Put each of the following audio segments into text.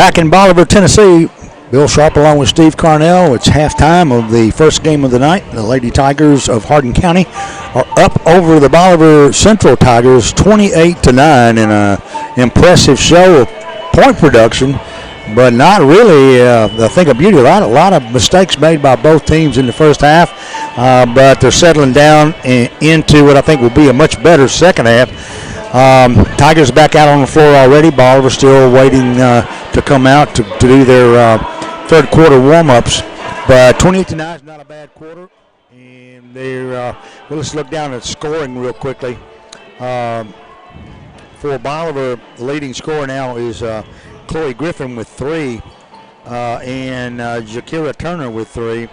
Back in Bolivar, Tennessee, Bill Sharp along with Steve Carnell. It's halftime of the first game of the night. The Lady Tigers of Hardin County are up over the Bolivar Central Tigers 28-9 in an impressive show of point production, but not really the thing of beauty. A lot of mistakes made by both teams in the first half, but they're settling down into what I think will be a much better second half. Tigers back out on the floor already. Bolivar still waiting to come out to do their third quarter warm-ups. But 28-9 is not a bad quarter. And they're well, let's look down at scoring real quickly. For Bolivar, the leading scorer now is Chloe Griffin with 3 and Jakira Turner with 3.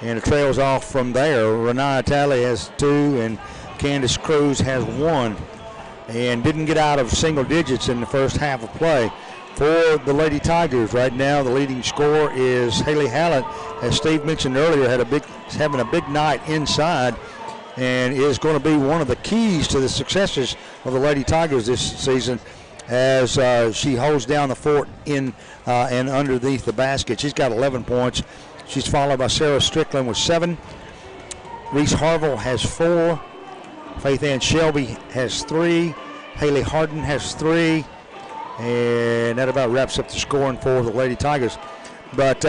And it trails off from there. Renaya Talley has 2 and Candace Cruz has 1. And didn't get out of single digits in the first half of play. For the Lady Tigers right now, the leading scorer is Haley Hallett. As Steve mentioned earlier, having a big night inside and is going to be one of the keys to the successes of the Lady Tigers this season as she holds down the fort in and underneath the basket. She's got 11 points. She's followed by Sarah Strickland with 7. Reese Harville has 4. Faith Ann Shelby has 3. Haley Harden has 3. And that about wraps up the scoring for the Lady Tigers. But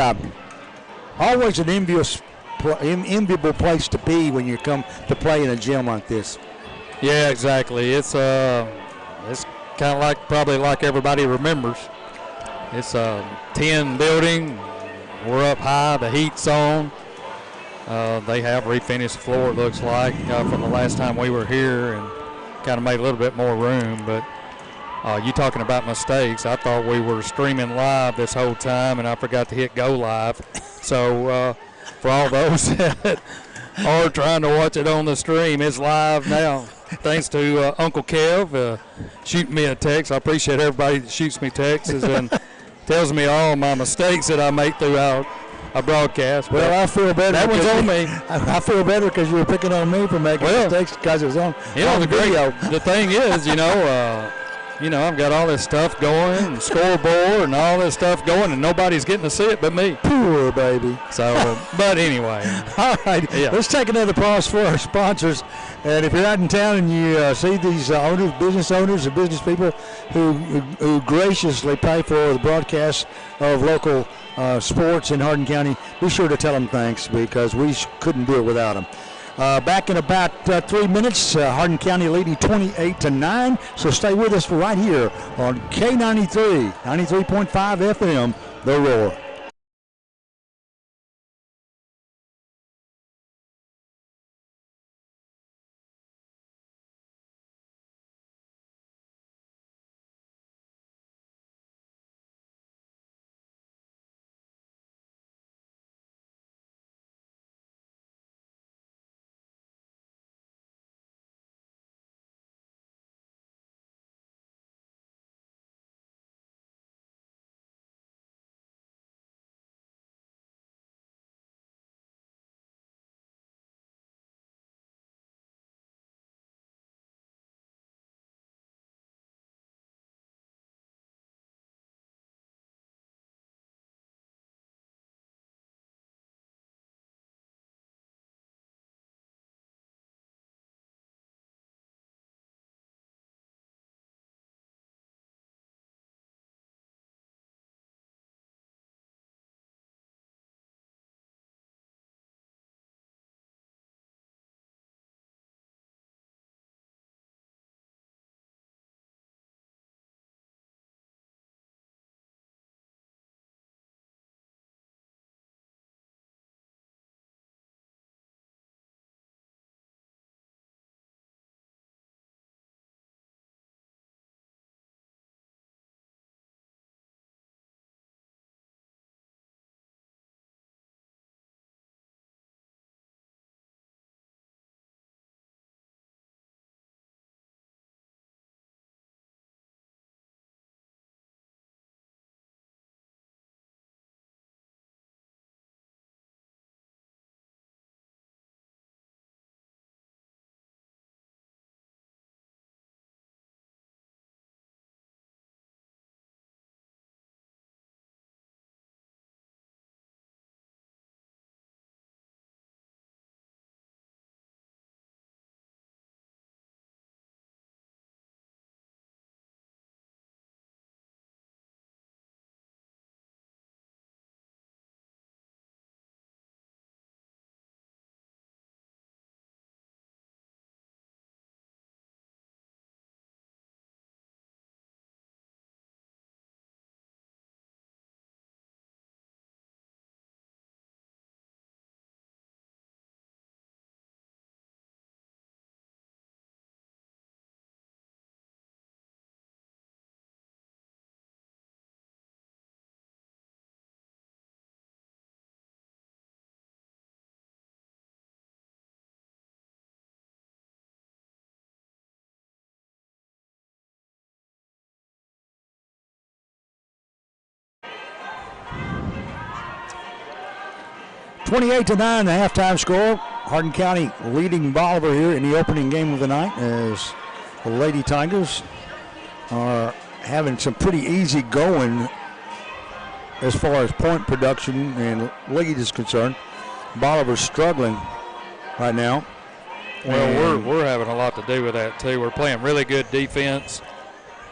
always an enviable place to be when you come to play in a gym like this. Yeah, exactly. It's kind of probably like everybody remembers. It's a tin building. We're up high. The heat's on. They have refinished the floor, it looks like, from the last time we were here, and kind of made a little bit more room. But you talking about mistakes, I thought we were streaming live this whole time, and I forgot to hit go live. So for all those that are trying to watch it on the stream, it's live now. Thanks to Uncle Kev shooting me a text. I appreciate everybody that shoots me texts and tells me all my mistakes that I make throughout a broadcast. Well, I feel better. That one's on me. I feel better because you were picking on me for making mistakes because it was on the video. The thing is, I've got all this stuff going, and scoreboard and all this stuff going, and nobody's getting to see it but me. Poor baby. So, but anyway. All right, let's take another pause for our sponsors. And if you're out in town and you see these business owners and business people who graciously pay for the broadcast of local sports in Hardin County, be sure to tell them thanks because we couldn't do it without them. Back in about 3 minutes, Hardin County leading 28-9. So stay with us for right here on K93, 93.5 FM, The Roar. 28-9, the halftime score. Hardin County leading Bolivar here in the opening game of the night as the Lady Tigers are having some pretty easy going as far as point production and lead is concerned. Bolivar's struggling right now. Well, we're having a lot to do with that too. We're playing really good defense,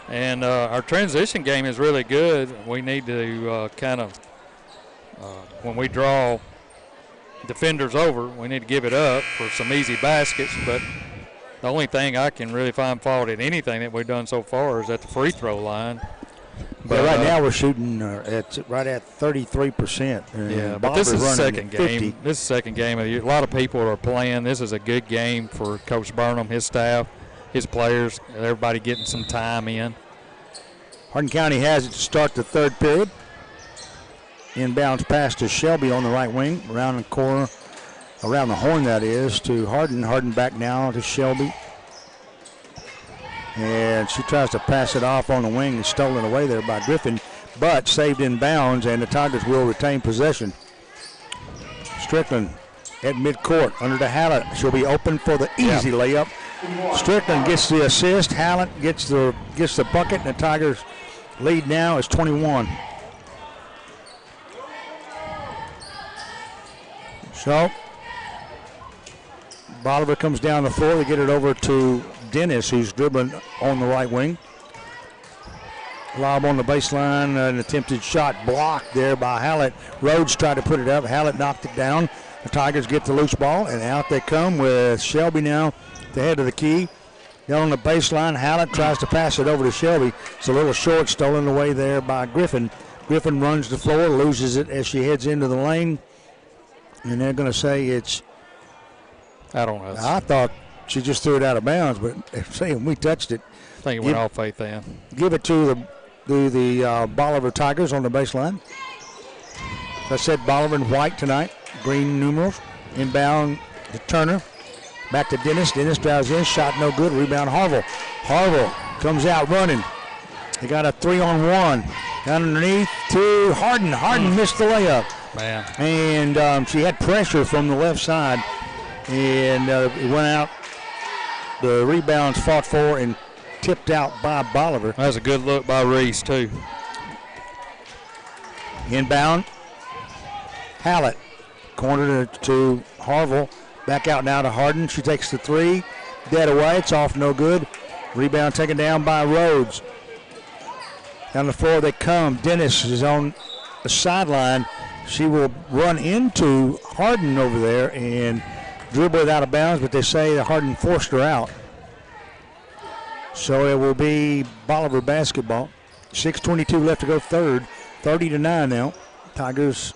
and our transition game is really good. We need to when we draw defenders over, we need to give it up for some easy baskets. But the only thing I can really find fault in anything that we've done so far is at the free throw line. But right now we're shooting right at 33%. Yeah, but this is the second game. This is the second game of the year. A lot of people are playing. This is a good game for Coach Burnham, his staff, his players, everybody getting some time in. Hardin County has it to start the third period. Inbounds pass to Shelby on the right wing, around the corner, around the horn that is, to Hardin. Hardin back now to Shelby. And she tries to pass it off on the wing and stolen away there by Griffin, but saved in bounds, and the Tigers will retain possession. Strickland at midcourt under to Hallett. She'll be open for the easy layup. Strickland gets the assist. Hallett gets the bucket, and the Tigers lead now is 21. So Bolivar comes down the floor. They get it over to Dennis, who's dribbling on the right wing. Lob on the baseline, an attempted shot blocked there by Hallett. Rhodes tried to put it up. Hallett knocked it down. The Tigers get the loose ball, and out they come with Shelby now at the head of the key. Down on the baseline, Hallett tries to pass it over to Shelby. It's a little short, stolen away there by Griffin. Griffin runs the floor, loses it as she heads into the lane. And they're going to say it's... I don't know. I thought she just threw it out of bounds, but they're saying we touched it. I think it went off Faith then. Give it to the Bolivar Tigers on the baseline. As I said, Bolivar in white tonight. Green numerals. Inbound to Turner. Back to Dennis. Dennis drives in. Shot no good. Rebound Harville. Harville comes out running. They got a 3-on-1. Down underneath to Hardin. Hardin missed the layup. Man. And she had pressure from the left side. And it went out. The rebounds fought for and tipped out by Bolivar. That was a good look by Reese, too. Inbound. Hallett. Corner to Harville. Back out now to Hardin. She takes the three. Dead away. It's off, no good. Rebound taken down by Rhodes. Down the floor they come. Dennis is on the sideline. She will run into Hardin over there and dribble it out of bounds, but they say that Hardin forced her out. So it will be Bolivar basketball. 6:22 left to go third. 30-9 now. Tigers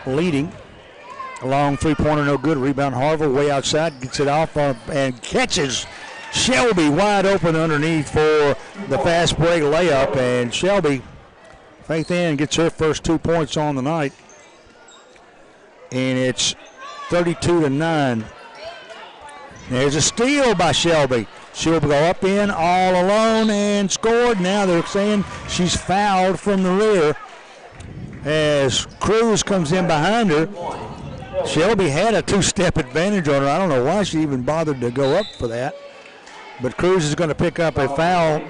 leading. A long three-pointer, no good. Rebound Harville way outside. Gets it off and catches Shelby wide open underneath for the fast break layup. And Shelby, Faith Ann, gets her first 2 points on the night. And it's 32-9. There's a steal by Shelby. She'll go up in all alone and scored. Now they're saying she's fouled from the rear as Cruz comes in behind her. Shelby had a two-step advantage on her. I don't know why she even bothered to go up for that. But Cruz is going to pick up a foul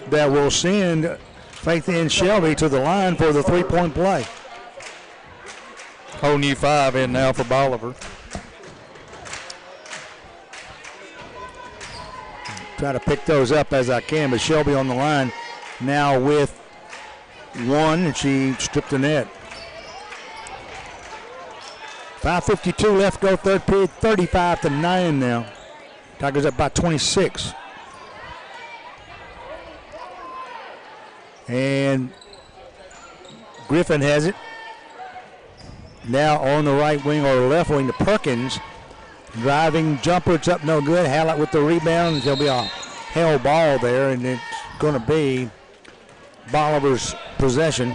that will send Faith Ann Shelby to the line for the three-point play. Whole new 5 in now for Bolivar. Try to pick those up as I can, but Shelby on the line now with 1, and she stripped the net. 5:52 left to go third period, 35-9 now. Tigers up by 26. And Griffin has it. Now on the right wing or the left wing to Perkins. Driving jumper, it's up no good. Hallett with the rebound. There'll be a hell ball there, and it's going to be Bolivar's possession.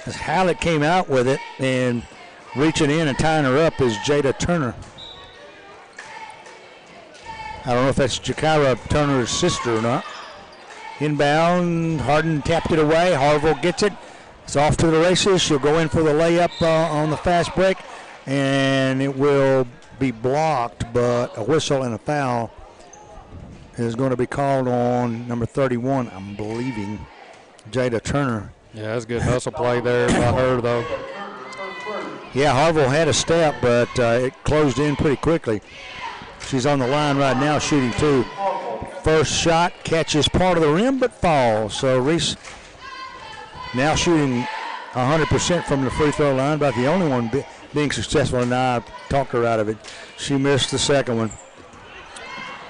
As Hallett came out with it, and reaching in and tying her up is Jada Turner. I don't know if that's Jakira Turner's sister or not. Inbound, Hardin tapped it away. Harville gets it. It's off to the races. She'll go in for the layup on the fast break, and it will be blocked, but a whistle and a foul is going to be called on number 31, I'm believing, Jada Turner. Yeah, that's good hustle play there by her, though. Yeah, Harville had a step, but it closed in pretty quickly. She's on the line right now shooting 2. First shot catches part of the rim but falls. So Reese now shooting 100% from the free throw line, about the only one being successful, and I talked her out of it. She missed the second one.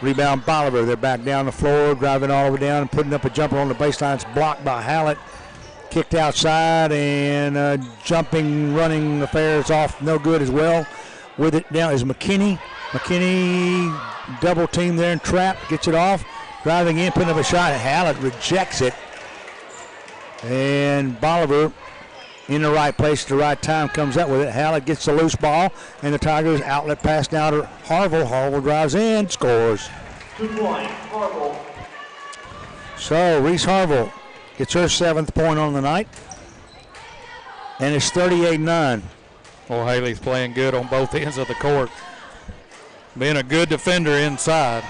Rebound Bolivar. They're back down the floor, driving all the way down and putting up a jumper on the baseline. It's blocked by Hallett. Kicked outside, and jumping, running affairs off, no good as well. With it now is McKinney. McKinney double team there and trapped, gets it off. Driving in, putting up a shot. Hallett rejects it. And Bolivar in the right place at the right time comes up with it. Hallett gets the loose ball, and the Tigers outlet pass now to Harville. Harville drives in, scores. 2 points, Harville. So Reese Harville gets her 7th point on the night, and it's 38-9. Well, Haley's playing good on both ends of the court, being a good defender inside.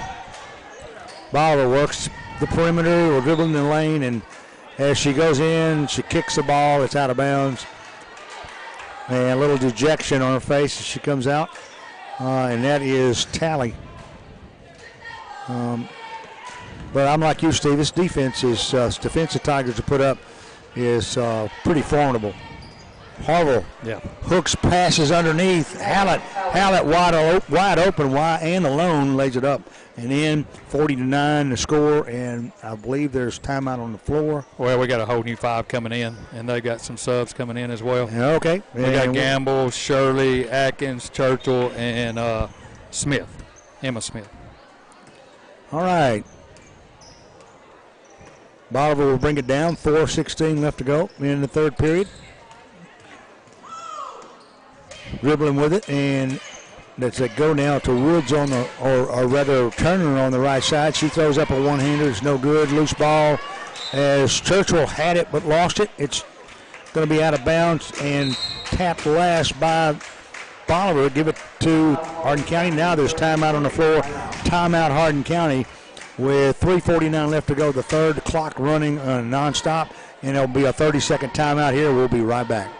Bolivar works the perimeter or dribbling the lane, and as she goes in, she kicks the ball. It's out of bounds. And a little dejection on her face as she comes out, and that is Tally. But I'm like you, Steve. This defense is defense the Tigers have put up is pretty formidable. Harville hooks, passes underneath. Hallett wide open, and alone lays it up. And in 40-9 the score, and I believe there's timeout on the floor. Well, we got a whole new 5 coming in, and they got some subs coming in as well. Okay. We got Gamble, Shirley, Atkins, Churchill, and Smith, Emma Smith. All right. Bolivar will bring it down. 4:16 left to go in the third period. Dribbling with it, and let's go now to Woods on the, or rather Turner on the right side. She throws up a one-hander. It's no good. Loose ball as Churchill had it but lost it. It's going to be out of bounds and tapped last by Bolivar. Give it to Hardin County. Now there's timeout on the floor. Timeout Hardin County with 3:49 left to go. The third clock running nonstop, and there'll be a 30-second timeout here. We'll be right back.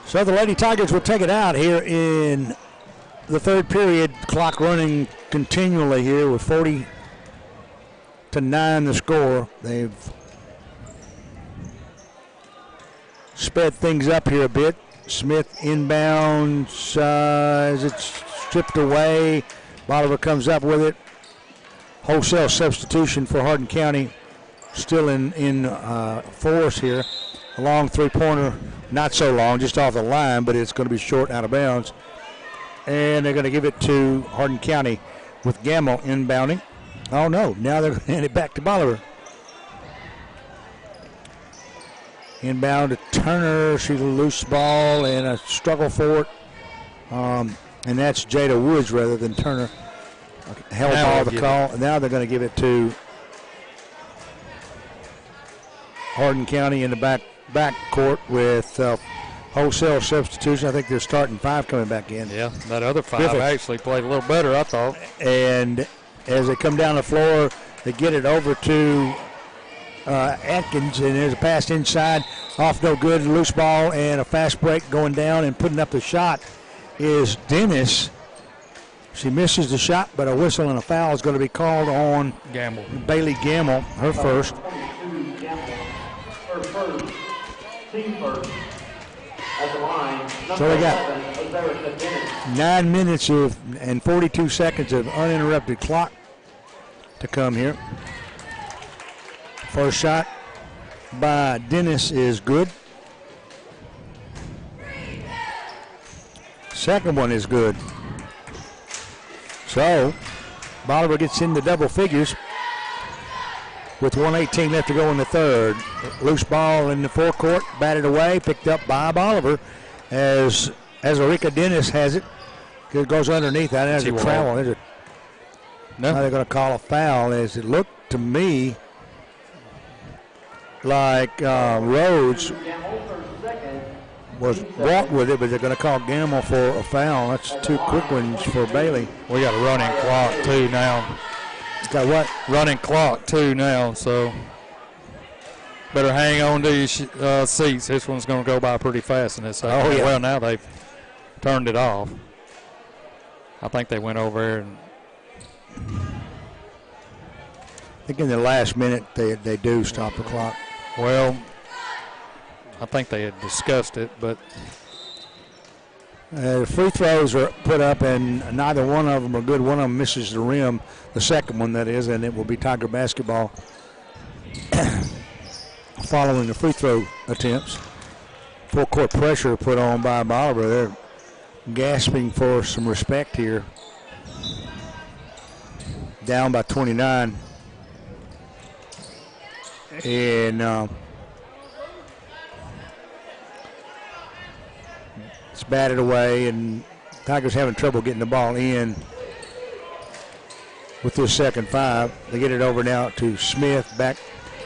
So the Lady Tigers will take it out here in the third period. Clock running continually here with 40-9 the score. They've sped things up here a bit. Smith inbounds as it's stripped away. Bolivar comes up with it. Wholesale substitution for Hardin County still in force here. A long three-pointer, not so long, just off the line, but it's going to be short out of bounds. And they're going to give it to Hardin County with Gamble inbounding. Oh, no, now they're going to hand it back to Bolivar. Inbound to Turner. She's a loose ball and a struggle for it. And that's Jada Woods rather than Turner. Held ball the call. Now they're going to give it to Hardin County in the back court with wholesale substitution. I think they're starting 5 coming back in. Yeah, that other 5 actually played a little better, I thought. And as they come down the floor, they get it over to Atkins, and there's a pass inside, off no good, loose ball, and a fast break going down, and putting up the shot is Dennis. She misses the shot, but a whistle and a foul is going to be called on Gamble. Bailey Gamble, her first. So they got 9 minutes and 42 seconds of uninterrupted clock to come here. First shot by Dennis is good. Second one is good. So, Bolivar gets into double figures with 1:18 left to go in the third. Loose ball in the forecourt, batted away, picked up by Bolivar as Erika Dennis has it. It goes underneath that as a travel. Is it? No. Now they're going to call a foul as it looked to me like Rhodes was walked with it, but they're going to call Gamble for a foul. That's 2 quick ones for Bailey. We got a running clock too now. Got what? Running clock too now, so better hang on to your seats. This one's going to go by pretty fast in this second. Oh, yeah. Well, now they've turned it off. I think they went over there and I think in the last minute they do stop the clock. Well, I think they had discussed it, but free throws are put up, and neither one of them are good. One of them misses the rim, the second one that is, and it will be Tiger basketball following the free throw attempts. Full court pressure put on by Bolivar. They're gasping for some respect here. Down by 29. And it's batted away, and Tigers having trouble getting the ball in with this second 5. They get it over now to Smith, back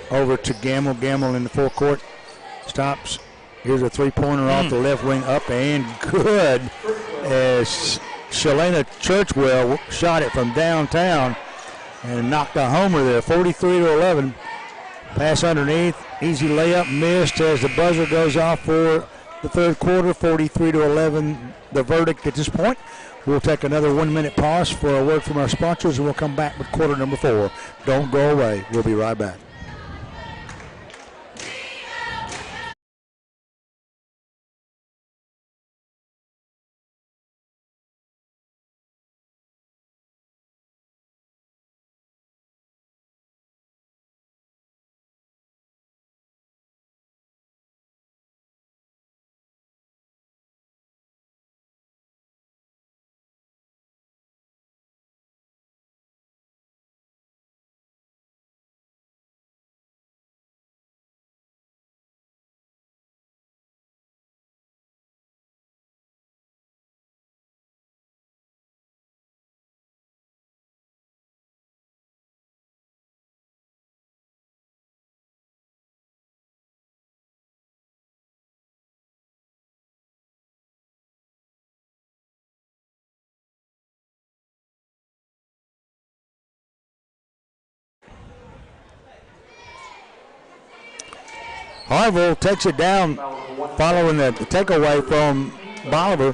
over to Gamble. Gamble in the forecourt, stops. Here's a three-pointer off the left wing, up and good, as Shalana Churchwell shot it from downtown and knocked a homer there, 43-11. Pass underneath, easy layup, missed as the buzzer goes off for the third quarter, 43-11, the verdict at this point. We'll take another 1-minute pause for a word from our sponsors, and we'll come back with quarter number 4. Don't go away. We'll be right back. Harville takes it down following the takeaway from Bolivar,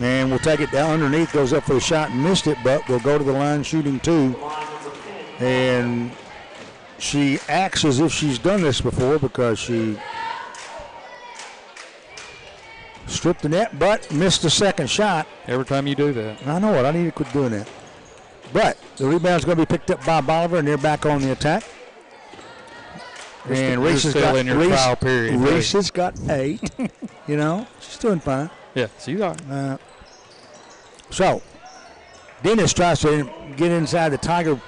and will take it down underneath, goes up for the shot and missed it, but will go to the line shooting 2. And she acts as if she's done this before because she stripped the net but missed the second shot. Every time you do that. I know it. I need to quit doing that. But the rebound's going to be picked up by Bolivar, and they're back on the attack. And Reese has got, trial period. Reese has got 8. You know, she's doing fine. Yeah, she's all right. So, Dennis tries to get inside the Tiger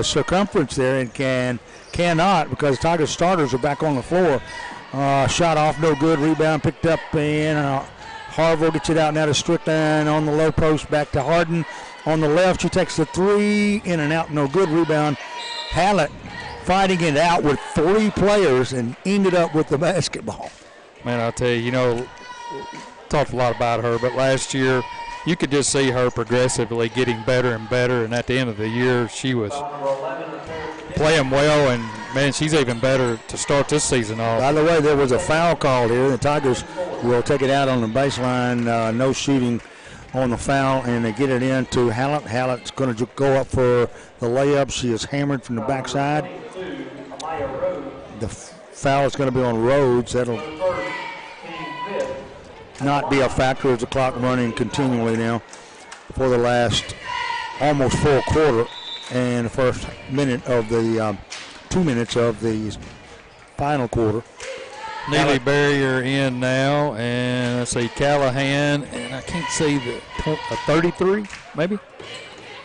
circumference there and cannot because Tiger starters are back on the floor. Shot off, no good. Rebound picked up, and Harville gets it out now to Strickland on the low post. Back to Harden on the left. She takes the 3, in and out, no good. Rebound. Hallett fighting it out with 3 players and ended up with the basketball. Man, I'll tell you, talked a lot about her, but last year you could just see her progressively getting better and better, and at the end of the year she was playing well, and, man, she's even better to start this season off. By the way, there was a foul call here. The Tigers will take it out on the baseline, no shooting on the foul, and they get it into Hallett. Hallett's going to go up for the layup. She is hammered from the backside. The foul is going to be on Rhodes. That'll not be a factor as the clock running continually now for the last almost full quarter and the first minute of the 2 minutes of the final quarter. Neely Barrier in now, and let's see, Callahan, and I can't see the 33, maybe?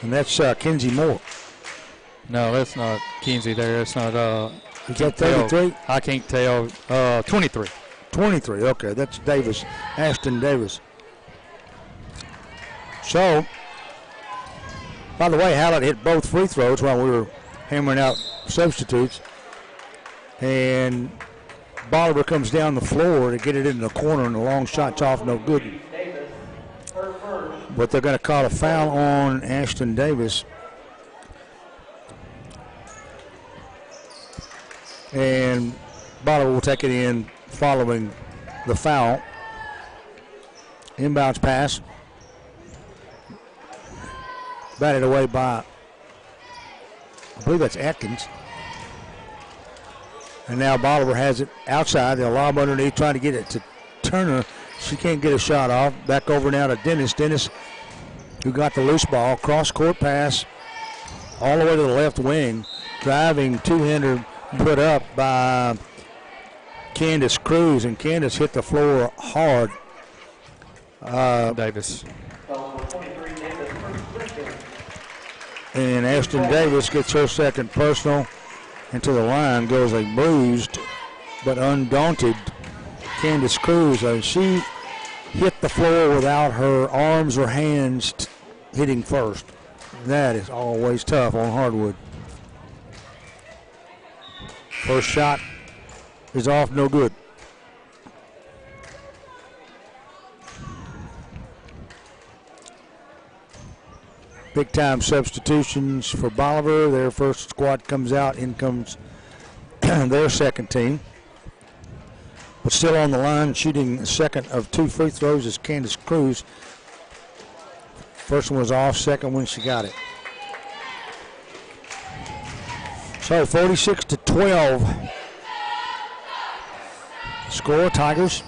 And that's Kenzie Moore. No, that's not Kinsey there. That's not. Is that 33? I can't tell. 23. 23, okay. That's Davis, Ashton Davis. So, by the way, Hallett hit both free throws while we were hammering out substitutes. And Bolivar comes down the floor to get it in the corner, and the long shot's off, no good. But they're going to call a foul on Ashton Davis. And Bolivar will take it in following the foul. Inbounds pass. Batted away by, I believe that's Atkins. And now Bolivar has it outside. They'll lob underneath, trying to get it to Turner. She can't get a shot off. Back over now to Dennis. Dennis, who got the loose ball. Cross-court pass all the way to the left wing. Driving two-hander put up by Candace Cruz. And Candace hit the floor hard. Davis. And Ashton Davis gets her second personal. And to the line goes a bruised but undaunted Candace Cruz. She hit the floor without her arms or hands hitting first. That is always tough on hardwood. First shot is off, no good. Big time substitutions for Bolivar. Their first squad comes out. In comes their second team. But still on the line, shooting the second of two free throws is Candace Cruz. First one was off, second one she got it. So 46-12. Score, Tigers.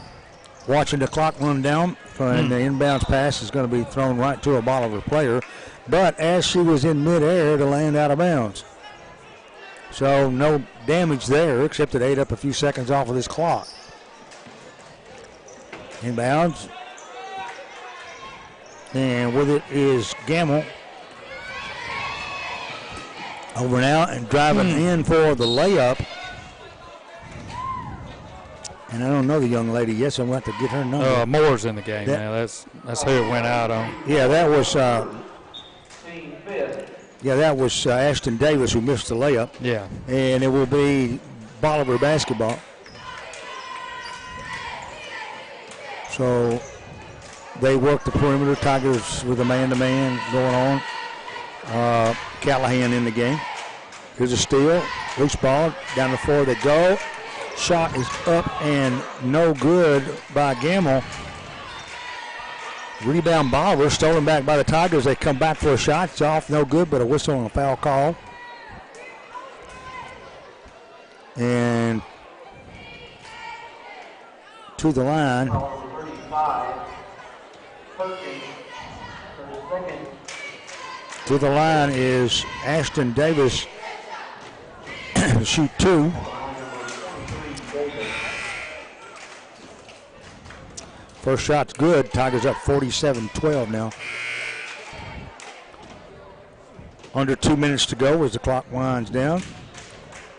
Watching the clock run down, and the inbounds pass is going to be thrown right to a Bolivar player. But as she was in midair to land out of bounds. So no damage there, except it ate up a few seconds off of this clock. Inbounds. And with it is Gamble. Over now and driving in for the layup. And I don't know the young lady yet, so I'm going to have to get her number. Moore's in the game now. That's who it went out on. Yeah, that was Ashton Davis who missed the layup. Yeah. And it will be Bolivar basketball. So they work the perimeter. Tigers with a man-to-man going on. Callahan in the game. Here's a steal. Loose ball. Down the floor they go. Shot is up and no good by Gamble. Rebound Bolivar, stolen back by the Tigers. They come back for a shot. It's off, no good, but a whistle and a foul call. And to the line. To the line is Ashton Davis. Shoot two. First shot's good. Tigers up 47-12 now. Under 2 minutes to go as the clock winds down.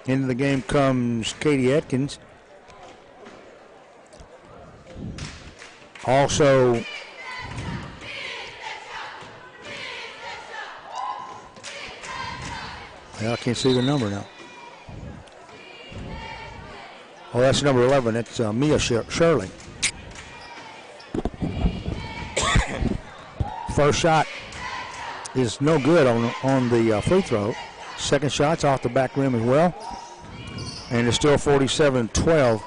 Into the game comes Katie Atkins. Also, I can't see the number now. Oh, that's number 11. That's Mia Shirley. First shot is no good on the free throw. Second shot's off the back rim as well. And it's still 47-12.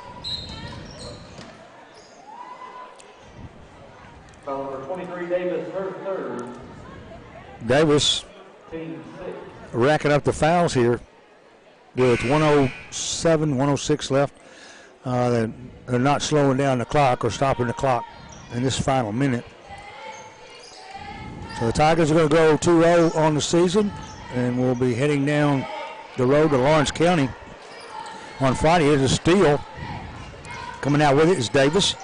Number 23, Davis, third. Davis racking up the fouls here. With 107, 106 left. They're not slowing down the clock or stopping the clock in this final minute. So the Tigers are going to go 2-0 on the season, and we'll be heading down the road to Lawrence County on Friday. Here's a steal Coming out with it is Davis.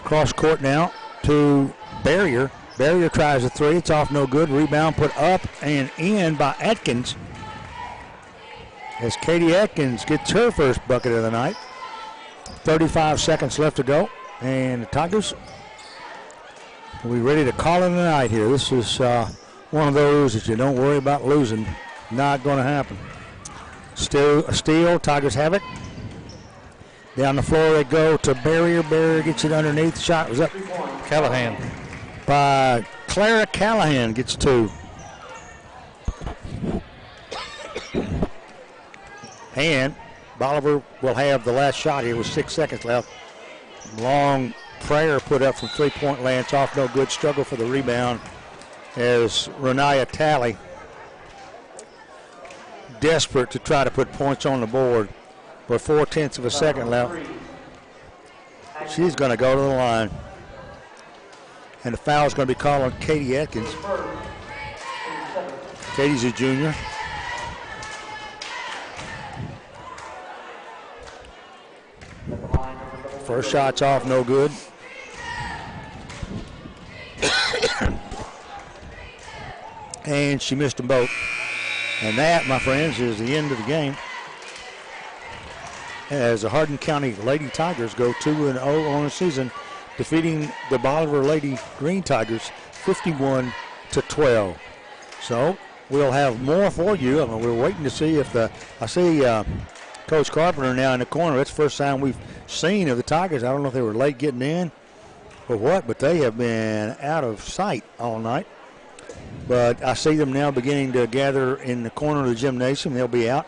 Cross court now to Barrier. Barrier tries a three. It's off, no good. Rebound put up and in by Atkins. As Katie Atkins gets her first bucket of the night. 35 seconds left to go. And the Tigers will be ready to call it a night here. This is one of those that you don't worry about losing. Not going to happen. Still a steal. Tigers have it. Down the floor they go to Barrier. Barrier gets it underneath. The shot was up. Callahan. By Clara Callahan gets two. And Bolivar will have the last shot here with 6 seconds left. Long prayer put up from three-point land. It's off, no good. Struggle for the rebound as Renaya Talley desperate to try to put points on the board. With 4/10 of a second left. She's going to go to the line. And the foul is going to be called on Katie Atkins. Katie's a junior. First shot's off, no good. And she missed them both. And that, my friends, is the end of the game. As the Hardin County Lady Tigers go 2-0 on the season, defeating the Bolivar Lady Green Tigers 51-12. So we'll have more for you. I mean, we're waiting to see if I see Coach Carpenter now in the corner. That's the first time we've seen of the Tigers. I don't know if they were late getting in or what, but they have been out of sight all night. But I see them now beginning to gather in the corner of the gymnasium. They'll be out.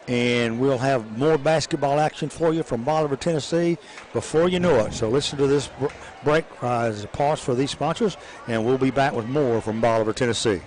And we'll have more basketball action for you from Bolivar, Tennessee before you know it. So listen to this break as a pause for these sponsors, and we'll be back with more from Bolivar, Tennessee.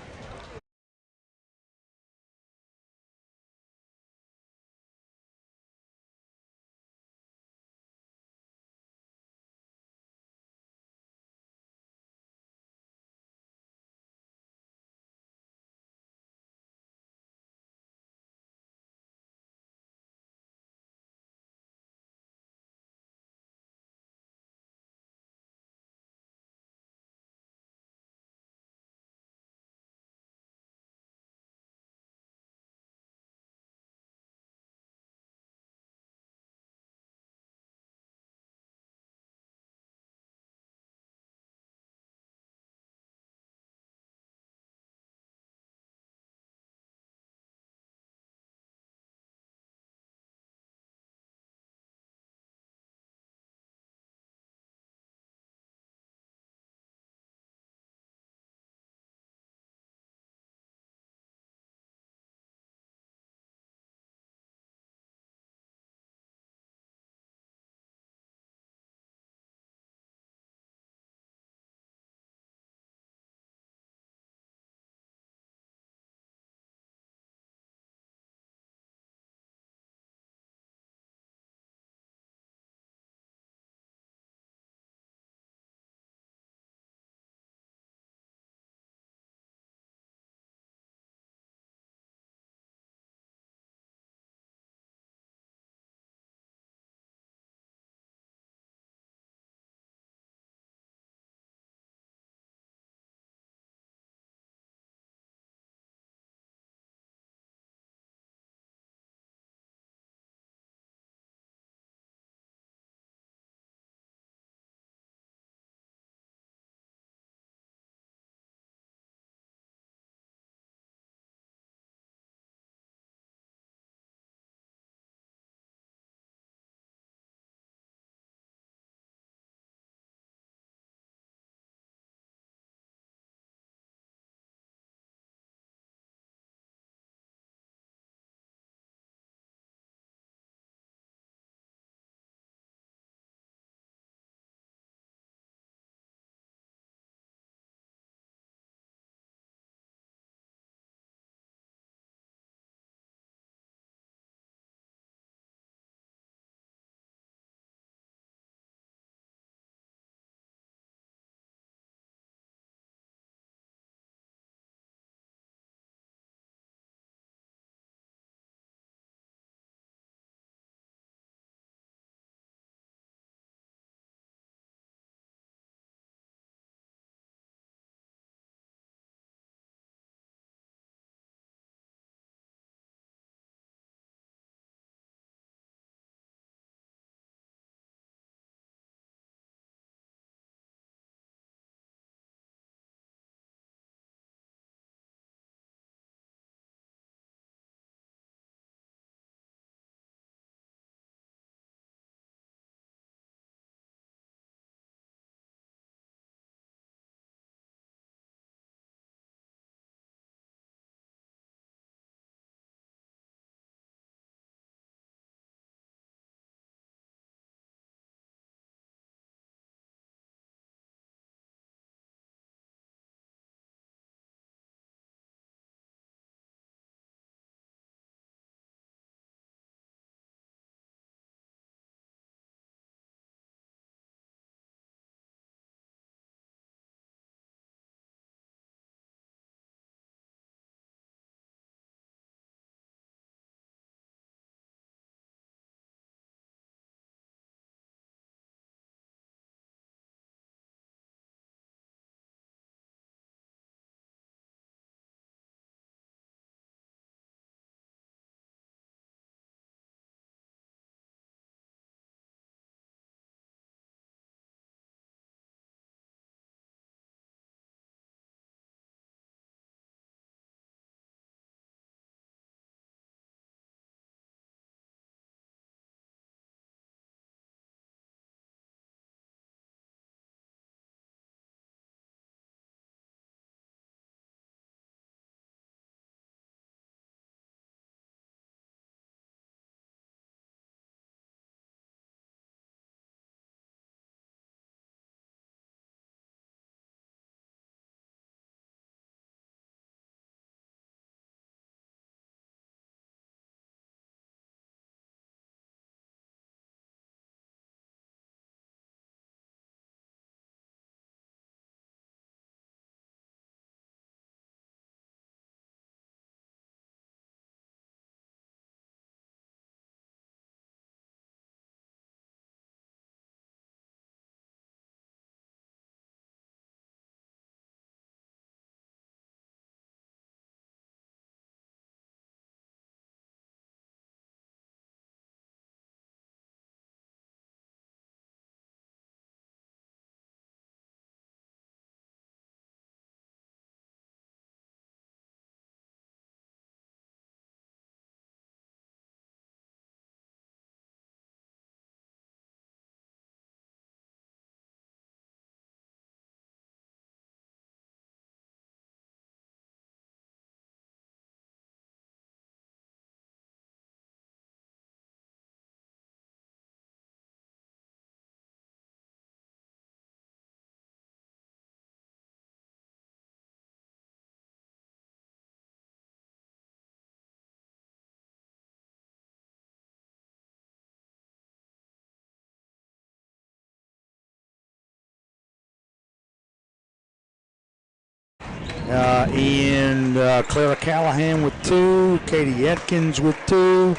And Clara Callahan with 2, Katie Atkins with 2,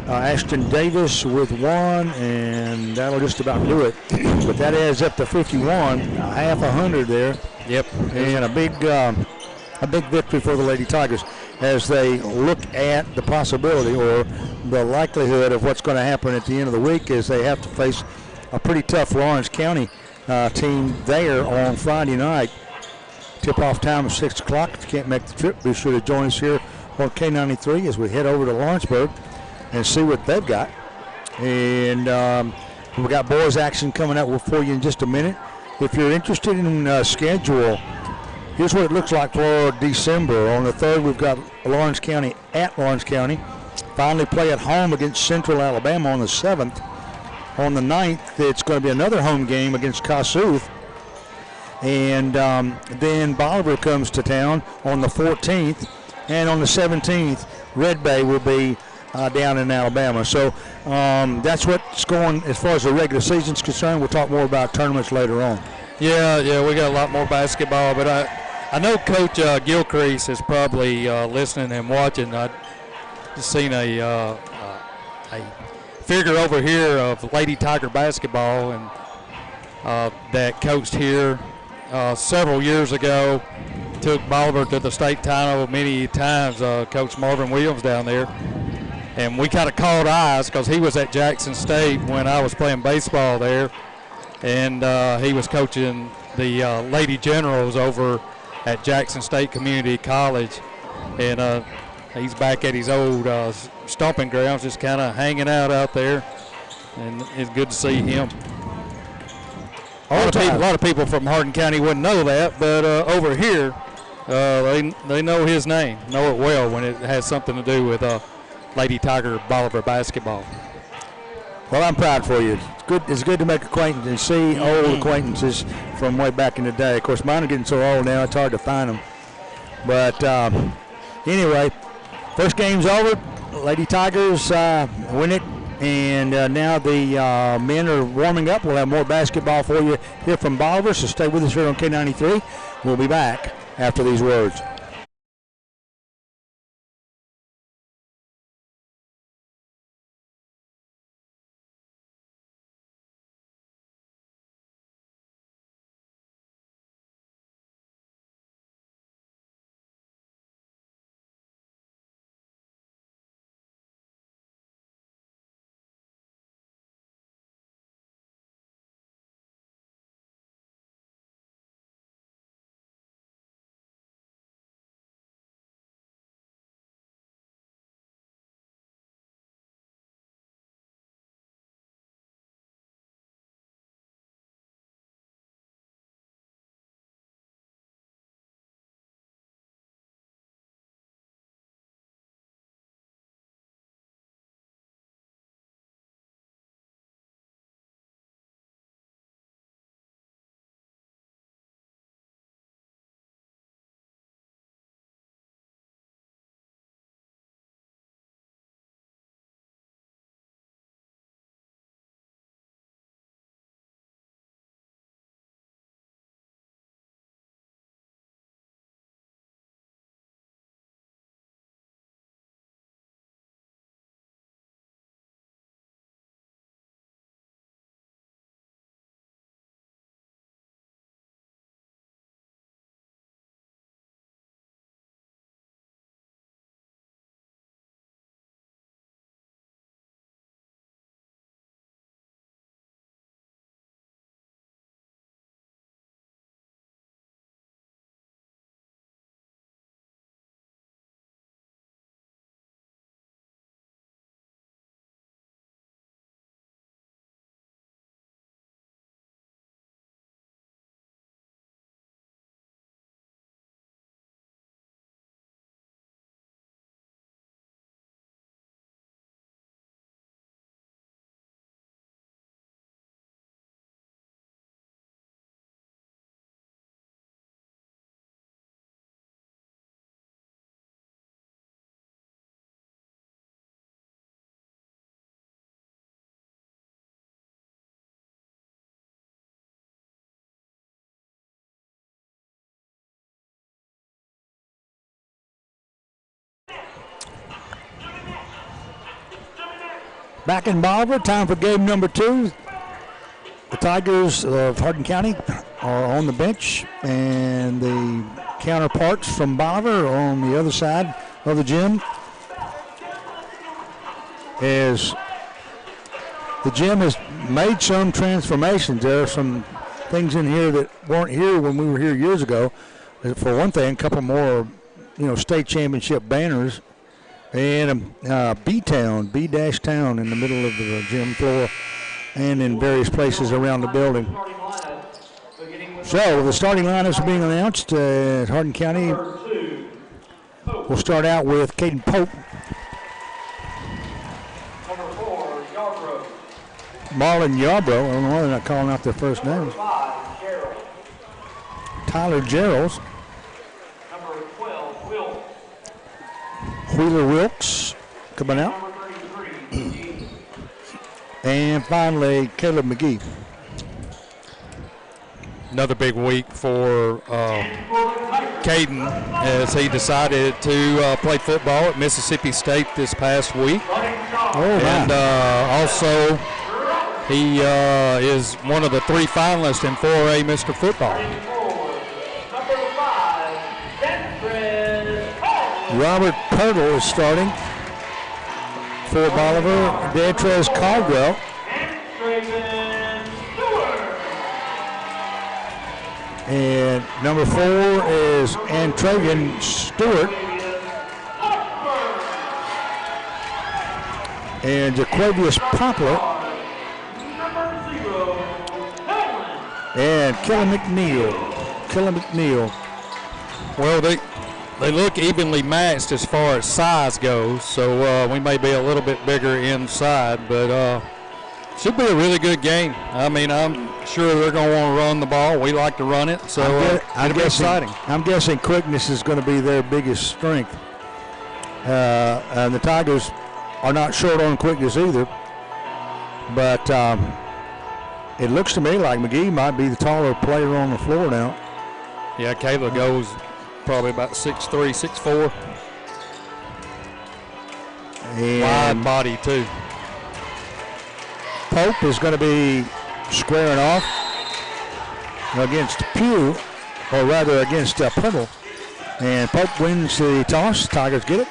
Ashton Davis with 1, and that'll just about do it. But that adds up to 51, half 100 there. Yep. And a big victory for the Lady Tigers as they look at the possibility or the likelihood of what's going to happen at the end of the week as they have to face a pretty tough Lawrence County team there on Friday night. Tip-off time is 6 o'clock. If you can't make the trip, be sure to join us here on K93 as we head over to Lawrenceburg and see what they've got. And we've got boys action coming up for you in just a minute. If you're interested in schedule, here's what it looks like for December. On the 3rd, we've got Lawrence County at Lawrence County. Finally play at home against Central Alabama on the 7th. On the 9th, it's going to be another home game against Kossuth. And then Bolivar comes to town on the 14th. And on the 17th, Red Bay will be down in Alabama. So that's what's going as far as the regular season's concerned. We'll talk more about tournaments later on. Yeah, we got a lot more basketball, but I know Coach Gilcrease is probably listening and watching. I just seen a figure over here of Lady Tiger basketball and that coached here several years ago. Took Bolivar to the state title many times. Coach Marvin Williams down there. And we kind of caught eyes because he was at Jackson State when I was playing baseball there. And he was coaching the Lady Generals over at Jackson State Community College. And he's back at his old stomping grounds, just kind of hanging out there. And it's good to see him. A lot of people from Hardin County wouldn't know that, but over here, they know his name, know it well when it has something to do with Lady Tiger Bolivar basketball. Well, I'm proud for you. It's good to make acquaintance and see old acquaintances from way back in the day. Of course, mine are getting so old now, it's hard to find them. But anyway, first game's over. Lady Tigers win it. And now the men are warming up. We'll have more basketball for you here from Bolivar, so stay with us here on K93. We'll be back after these words. Back in Bolivar, time for game number 2. The Tigers of Hardin County are on the bench, and the counterparts from Bolivar are on the other side of the gym. As the gym has made some transformations. There are some things in here that weren't here when we were here years ago. For one thing, a couple more, state championship banners, and B-Town, B-Town in the middle of the gym floor and in various places around the building. So the starting lineups are being announced at Hardin County. We'll start out with Caden Pope. Number 4, Yarbrough. Marlon Yarbrough. I don't know why they're not calling out their first names. 5, Gerald. Tyler Geralds. Number 12, Will. Wheeler Wilkes coming out. Number 33, And finally, Caleb McGee. Another big week for Caden as he decided to play football at Mississippi State this past week. And also, he is one of the 3 finalists in 4A Mr. Football. Number 5, Denfred. Robert Pirtle is starting for Bolivar. Detrez Caldwell. And number 4 is Antravian Stewart. And Jaquavius Poplar. And Kelly McNeil. Well, they look evenly matched as far as size goes, so we may be a little bit bigger inside, but should be a really good game. I mean, I'm sure they're going to want to run the ball. We like to run it, so it'll be exciting. I'm guessing quickness is going to be their biggest strength. And the Tigers are not short on quickness either, but it looks to me like McGee might be the taller player on the floor now. Yeah, Kayla goes probably about 6'3", 6'4". Wide body, too. Pope is going to be squaring off against Pugh, or rather against Pirtle. And Pope wins the toss. Tigers get it.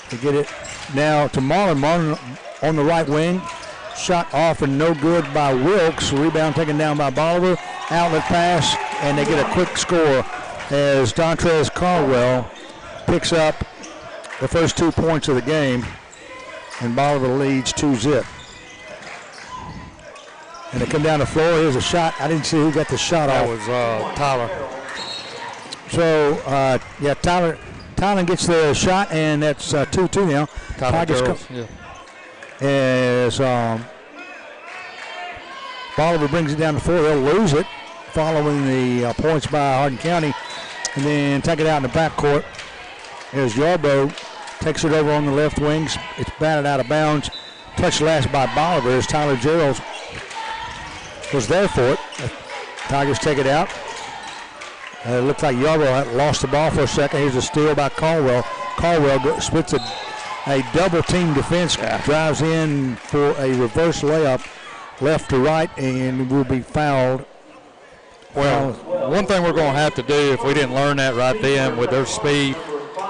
They get it now to Marlon. Marlon on the right wing. Shot off and no good by Wilkes. Rebound taken down by Bolivar. Outlet pass, and they get a quick score as Dontrez Caldwell picks up the first 2 points of the game, and Bolivar leads 2-0. And they come down the floor. Here's a shot. I didn't see who got the shot off. That was Tyler. So, Tyler gets the shot, and that's 2-2 now. Tyler As Bolivar brings it down the floor, they'll lose it following the points by Hardin County, and then take it out in the backcourt. As Yarbrough takes it over on the left wings. It's batted out of bounds. Touched last by Bolivar as Tyler Geralds was there for it. Tigers take it out. It looks like Yarbrough lost the ball for a second. Here's a steal by Caldwell. Caldwell splits a double-team defense, drives in for a reverse layup left to right, and will be fouled. Well, one thing we're going to have to do, if we didn't learn that right then with their speed,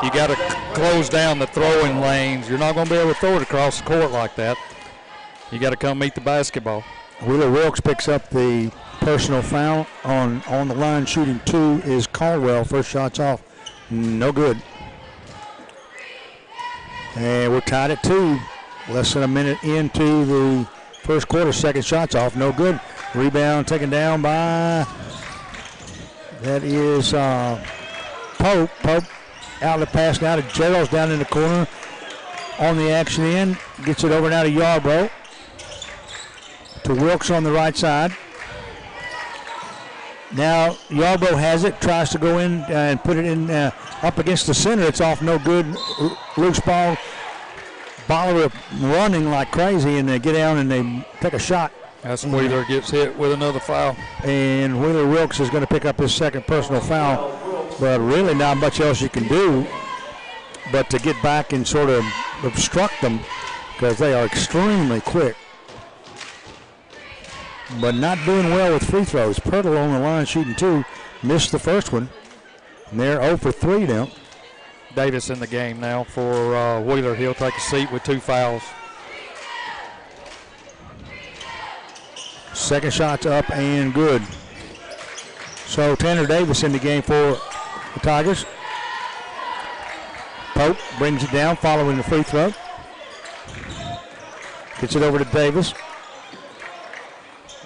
you got to close down the throwing lanes. You're not going to be able to throw it across the court like that. You got to come meet the basketball. Wheeler Wilkes picks up the personal foul. On the line shooting 2 is Caldwell. First shot's off. No good. And we're tied at 2. Less than a minute into the first quarter. Second shot's off. No good. Rebound taken down by, that is Pope. Pope outlet pass now to Gerald's down in the corner. On the action end. Gets it over now to Yarbrough. To Wilkes on the right side. Now Yarbrough has it, tries to go in and put it in up against the center. It's off, no good. Loose ball. Bolivar running like crazy, and they get down and they take a shot. That's Wheeler gets hit with another foul. And Wheeler Wilkes is going to pick up his second personal foul, but really not much else you can do but to get back and sort of obstruct them because they are extremely quick. But not doing well with free throws. Pirtle on the line shooting 2. Missed the first one. And they're 0 for 3 now. Davis in the game now for Wheeler. He'll take a seat with 2 fouls. Second shot's up and good. So Tanner Davis in the game for the Tigers. Pope brings it down following the free throw. Gets it over to Davis.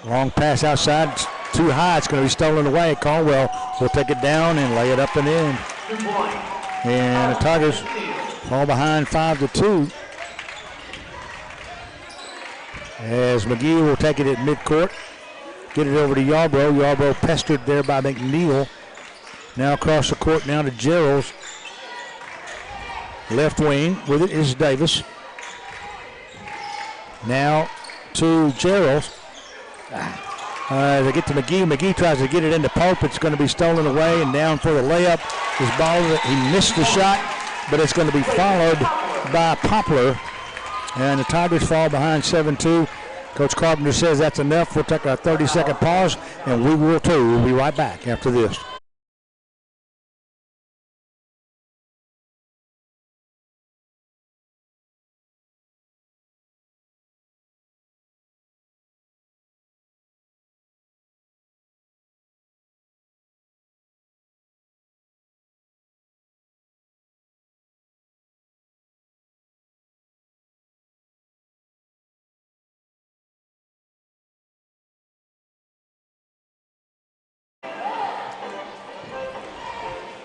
Long pass outside, too high. It's going to be stolen away. Caldwell will take it down and lay it up and in. And the Tigers fall behind 5-2. As McGee will take it at midcourt. Get it over to Yarbrough. Yarbrough pestered there by McNeil. Now across the court now to Gerald's. Left wing with it is Davis. Now to Gerald's. They get to McGee. McGee tries to get it into Pope. It's going to be stolen away and down for the layup is Bolivar. He missed the shot, but it's going to be followed by Poplar. And the Tigers fall behind 7-2. Coach Carpenter says that's enough. We'll take a 30-second pause, and we will too. We'll be right back after this.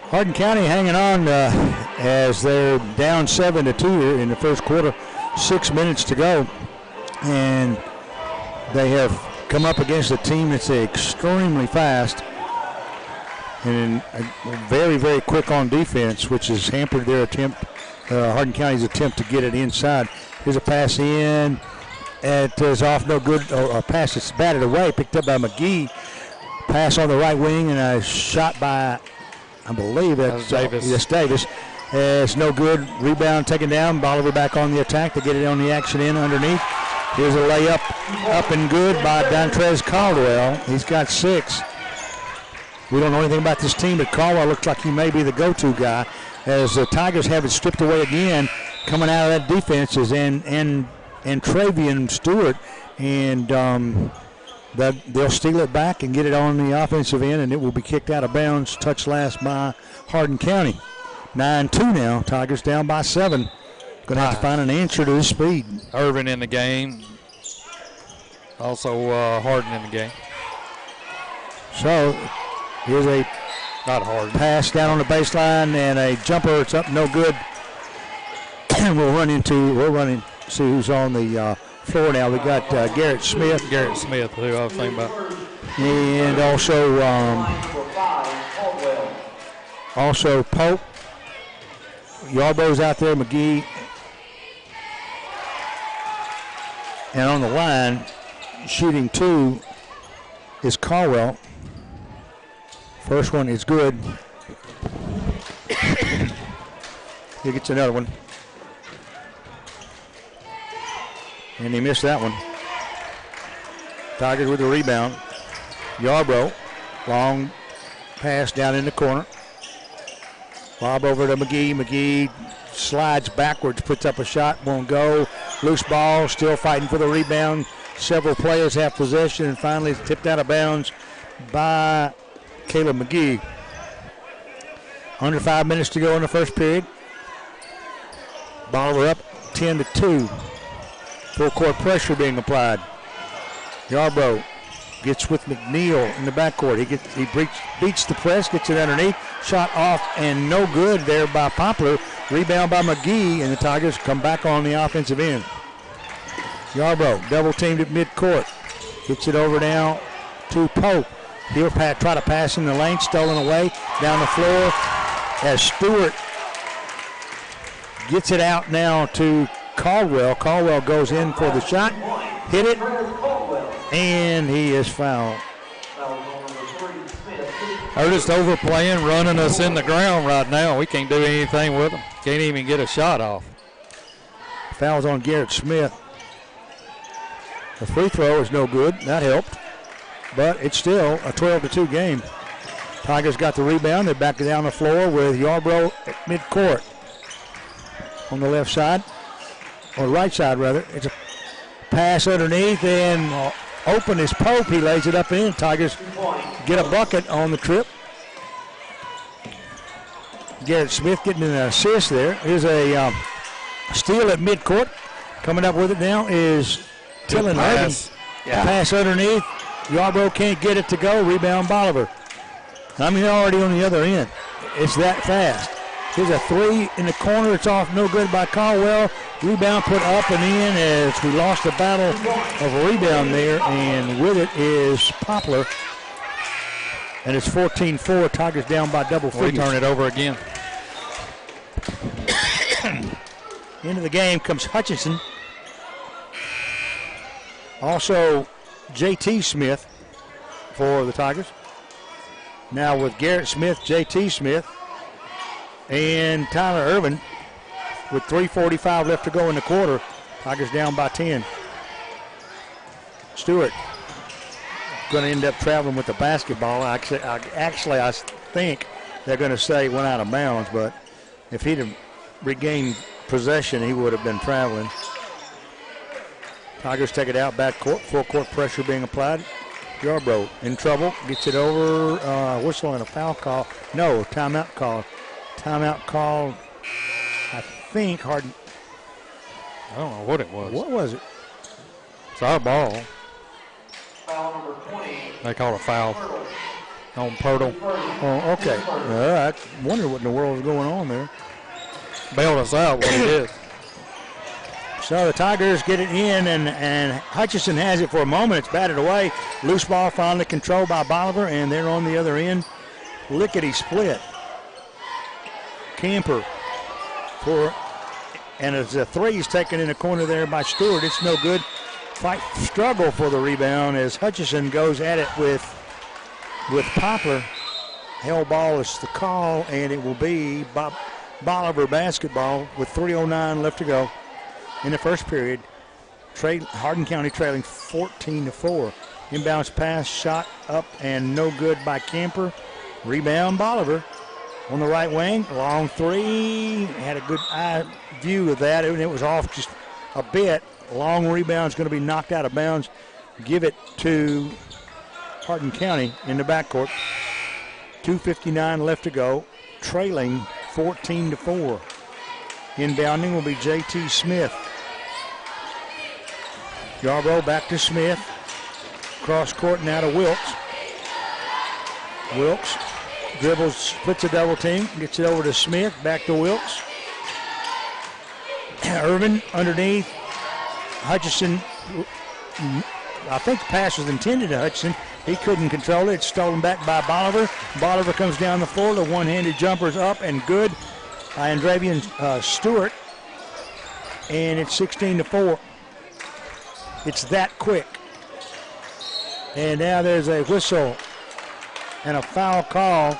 Hardin County hanging on as they're down 7-2 here in the first quarter. 6 minutes to go. And they have come up against a team that's extremely fast and very, very quick on defense, which has hampered their attempt, Hardin County's attempt to get it inside. Here's a pass in. It is off no good. A pass that's batted away, picked up by McGee. Pass on the right wing and a shot by, I believe that's Davis. Yes, Davis. It's no good. Rebound taken down. Bolivar back on the attack to get it on the action in underneath. Here's a layup up and good by Dontrez Caldwell. He's got 6. We don't know anything about this team, but Caldwell looks like he may be the go-to guy. As the Tigers have it stripped away again, coming out of that defense is and Travian Stewart, and they'll steal it back and get it on the offensive end, and it will be kicked out of bounds. Touch last by Hardin County. 9-2 now. Tigers down by 7. Going to have to find an answer to this speed. Irvin in the game. Also Hardin in the game. So here's a not Hardin pass down on the baseline and a jumper. It's up, no good. we'll run and see who's on the floor now. We got Garrett Smith. Garrett Smith, who I was thinking about. And also Pope. Yarbrough's out there, McGee. And on the line, shooting 2 is Caldwell. First one is good. He gets another one. And he missed that one. Tigers with the rebound. Yarbrough, long pass down in the corner. Lob over to McGee. McGee slides backwards, puts up a shot, won't go. Loose ball, still fighting for the rebound. Several players have possession, and finally it's tipped out of bounds by Caleb McGee. Under 5 minutes to go in the first period. Bolivar up 10-2. Full court pressure being applied. Yarbrough gets with McNeil in the backcourt. He beats the press, gets it underneath. Shot off and no good there by Poplar. Rebound by McGee, and the Tigers come back on the offensive end. Yarbrough double teamed at midcourt. Gets it over now to Pope. He'll try to pass in the lane, stolen away down the floor as Stewart gets it out now to Caldwell. Caldwell goes in for the shot, hit it, and he is fouled. They're just overplaying, running us in the ground right now. We can't do anything with them. Can't even get a shot off. Foul's on Garrett Smith. The free throw is no good. That helped. But it's still a 12-2 game. Tigers got the rebound. They're back down the floor with Yarbrough at midcourt. On the left side, or right side rather. It's a pass underneath, and open is Pope. He lays it up in. Tigers get a bucket on the trip. Garrett Smith getting an assist there. Here's a steal at midcourt. Coming up with it now is Tillin Irvin. Pass underneath. Yarbrough can't get it to go. Rebound Bolivar. I mean, they're already on the other end. It's that fast. Here's a three in the corner. It's off, no good by Caldwell. Rebound put up and in as we lost the battle of a rebound there, and with it is Poplar. And it's 14-4. Tigers down by double figures. We turn it over again. Into the game comes Hutchinson. Also, J.T. Smith for the Tigers. Now with Garrett Smith, J.T. Smith, and Tyler Irvin with 3:45 left to go in the quarter. Tigers down by 10. Stewart going to end up traveling with the basketball. Actually, I think they're going to say went out of bounds, but if he'd have regained possession, he would have been traveling. Tigers take it out, back court, full court pressure being applied. Yarbrough in trouble, gets it over, whistle and a foul call. No, timeout call. Timeout call, I think, Harden. I don't know what it was. What was it? It's our ball. Foul number 20. They call it a foul on Pirtle. Oh, okay. I wonder what in the world was going on there. Bailed us out what he did. So the Tigers get it in, and Hutchinson has it for a moment. It's batted away. Loose ball finally controlled by Bolivar, and they're on the other end. Lickety split. Camper and as a three is taken in the corner there by Stewart. It's no good. Struggle for the rebound as Hutchinson goes at it with Poplar. Hell ball is the call, and it will be Bolivar basketball with 3:09 left to go in the first period. Hardin County trailing 14-4. Inbounds pass, shot up and no good by Camper. Rebound Bolivar on the right wing. Long three. Had a good eye view of that, and it was off just a bit. Long rebound is going to be knocked out of bounds. Give it to Hardin County in the backcourt. 2:59 left to go. Trailing 14-4. Inbounding will be J.T. Smith. Yarbrough back to Smith. Cross court now to Wilkes. Wilkes dribbles, splits a double team, gets it over to Smith, back to Wilkes. Irvin underneath. Hutchinson, I think the pass was intended to Hutchinson. He couldn't control it. It's stolen back by Bolivar. Bolivar comes down the floor. The one-handed jumper's up and good by Andravian Stewart. And it's 16-4. It's that quick. And now there's a whistle and a foul call.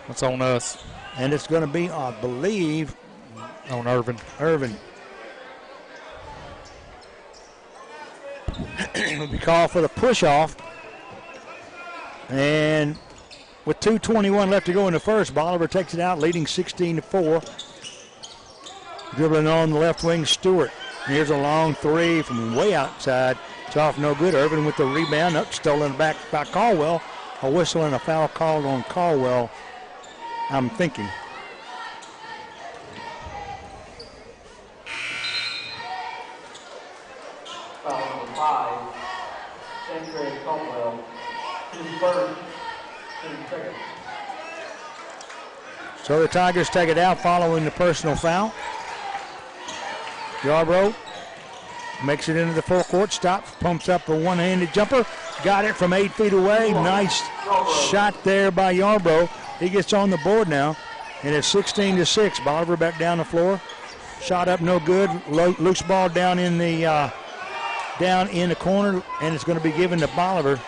That's on us. And it's going to be, I believe, on Irvin. It'll be called for the push-off. And with 2:21 left to go in the first, Bolivar takes it out, leading 16-4. Dribbling on the left wing, Stewart. Here's a long three from way outside. It's off, no good. Irvin with the rebound, up, stolen back by Caldwell. A whistle and a foul called on Caldwell, I'm thinking. Foul number 5. Craig Caldwell. His first, 2 seconds. So the Tigers take it out following the personal foul. Yarbrough makes it into the full court, stops, pumps up a one-handed jumper. Got it from 8 feet away. Nice shot there by Yarbrough. He gets on the board now, and it's 16-6. Bolivar back down the floor. Shot up, no good. Loose ball down in the corner, and it's going to be given to Bolivar.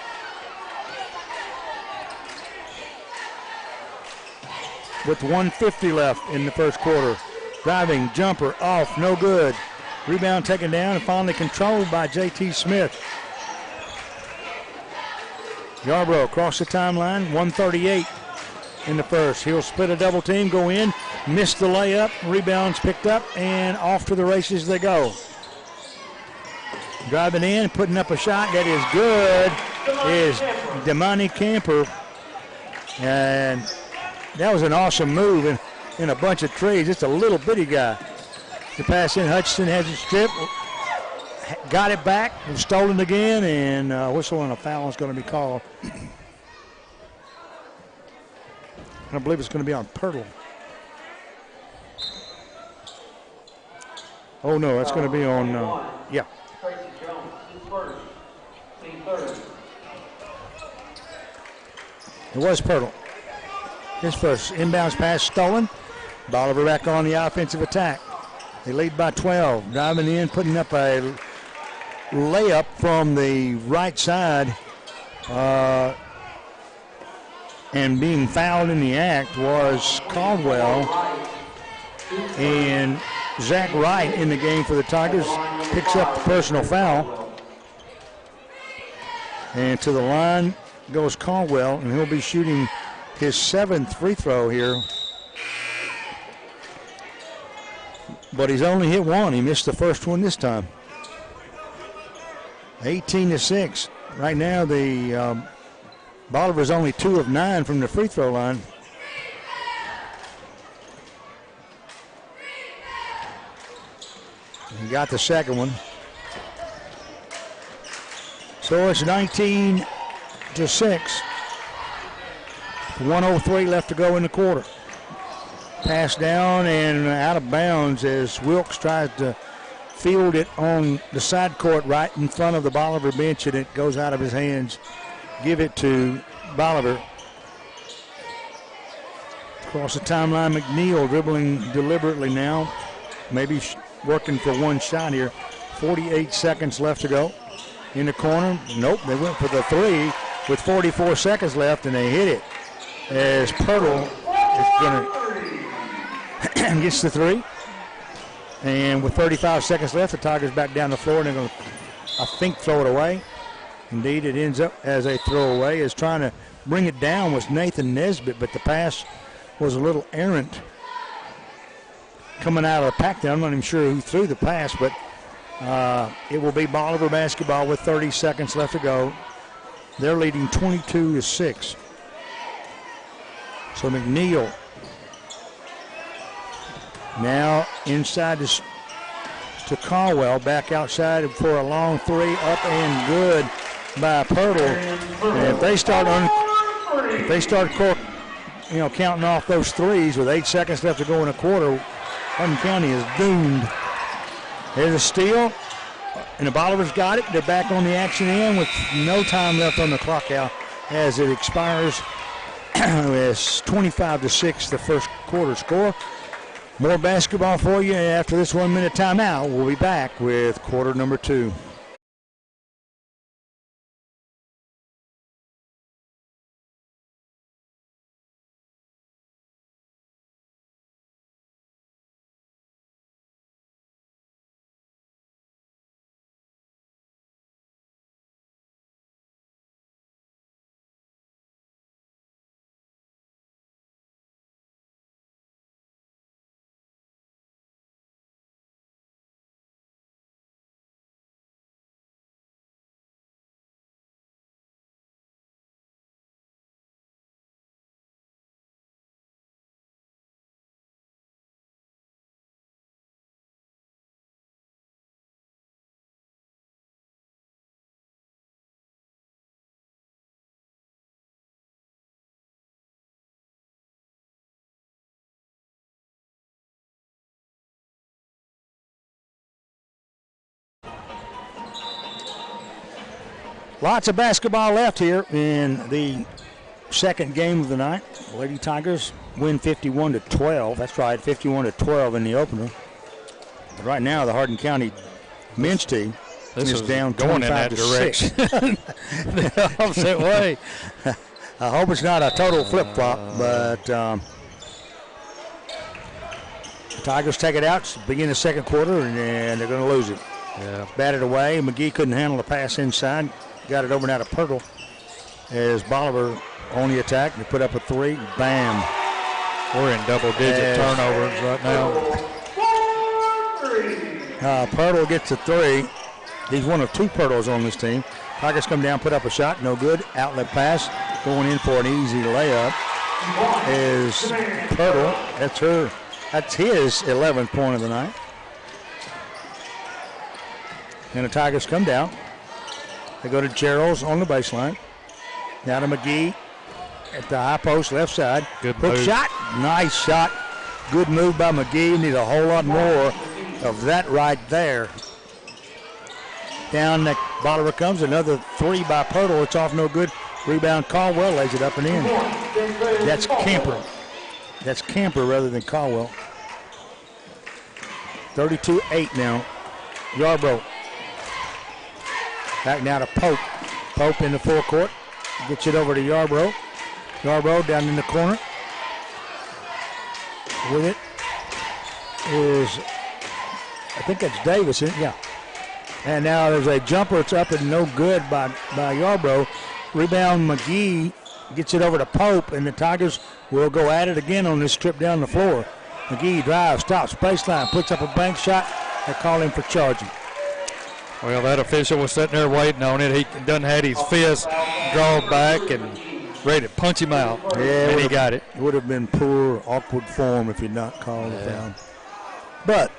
With 1:50 left in the first quarter. Driving jumper off, no good. Rebound taken down and finally controlled by J.T. Smith. Yarborough across the timeline, 1:38 in the first. He'll split a double team, go in, miss the layup, rebounds picked up, and off to the races they go. Driving in, putting up a shot that is good is Damani Camper. And that was an awesome move in a bunch of trees. Just a little bitty guy. The pass in, Hutchinson has it stripped, got it back, was stolen again, and whistle and a foul is going to be called. I believe it's going to be on Pirtle. Oh no, that's going to be on, yeah. It was Pirtle. His first inbounds pass stolen. Bolivar back on the offensive attack. They lead by 12. Driving in, putting up a layup from the right side. And being fouled in the act was Caldwell. And Zach Wright in the game for the Tigers picks up the personal foul. And to the line goes Caldwell, and he'll be shooting his 7th free throw here. But he's only hit one. He missed the first one this time. 18-6. Right now, the Bolivar's only 2 of 9 from the free throw line. He got the second one. So it's 19-6. 1:03 left to go in the quarter. Pass down and out of bounds as Wilkes tries to field it on the side court right in front of the Bolivar bench, and it goes out of his hands. Give it to Bolivar. Across the timeline, McNeil dribbling deliberately now. Maybe working for one shot here. 48 seconds left to go. In the corner, nope, they went for the three with 44 seconds left, and they hit it. As Pirtle is going to gets the three. And with 35 seconds left, the Tigers back down the floor, and they're going to, I think, throw it away. Indeed, it ends up as a throwaway. As trying to bring it down was Nathan Nesbitt, but the pass was a little errant coming out of the pack there. I'm not even sure who threw the pass, but it will be Bolivar basketball with 30 seconds left to go. They're leading 22-6. So McNeil now inside to Caldwell, back outside for a long three, up and good by Pirtle. And if they start counting off those threes with 8 seconds left to go in a quarter, Hardin County is doomed. There's a steal, and the Bolivar's got it. They're back on the action end with no time left on the clock out as it expires. It's 25-6, the first quarter score. More basketball for you after this 1 minute timeout. We'll be back with quarter number 2. Lots of basketball left here in the second game of the night. Lady Tigers win 51-12. That's right, 51-12 in the opener. But right now, the Hardin County men's team is down going in that direction. The opposite way. I hope it's not a total flip-flop, but the Tigers take it out, begin the second quarter, and they're going to lose it. Yeah. Batted away. McGee couldn't handle the pass inside. Got it over now to Pirtle as Bolivar on the attack. They put up a 3. Bam. We're in double-digit turnovers right now. Pirtle gets a 3. He's one of 2 Pirtles on this team. Tigers come down, put up a shot. No good. Outlet pass. Going in for an easy layup is Pirtle. That's his 11th point of the night. And the Tigers come down. They go to Gerald's on the baseline. Now to McGee at the high post, left side. Good Hook move. shot. Nice shot. Good move by McGee. Need a whole lot more of that right there. Down that Bolivar comes. Another 3 by Pirtle. It's off no good. Rebound Caldwell lays it up and in. That's Camper. That's Camper rather than Caldwell. 32-8 now. Yarbrough. Back now to Pope. Pope in the forecourt. Gets it over to Yarbrough. Yarbrough down in the corner. With it is, I think that's Davis, isn't it? Yeah. And now there's a jumper. It's up and no good by Yarbrough. Rebound McGee gets it over to Pope, and the Tigers will go at it again on this trip down the floor. McGee drives, stops, baseline, puts up a bank shot. They call him for charging. Well, that official was sitting there waiting on it. He done had his fist drawn back and ready to punch him out. Yeah, and he got it. It would have been poor, awkward form if he'd not called it down. But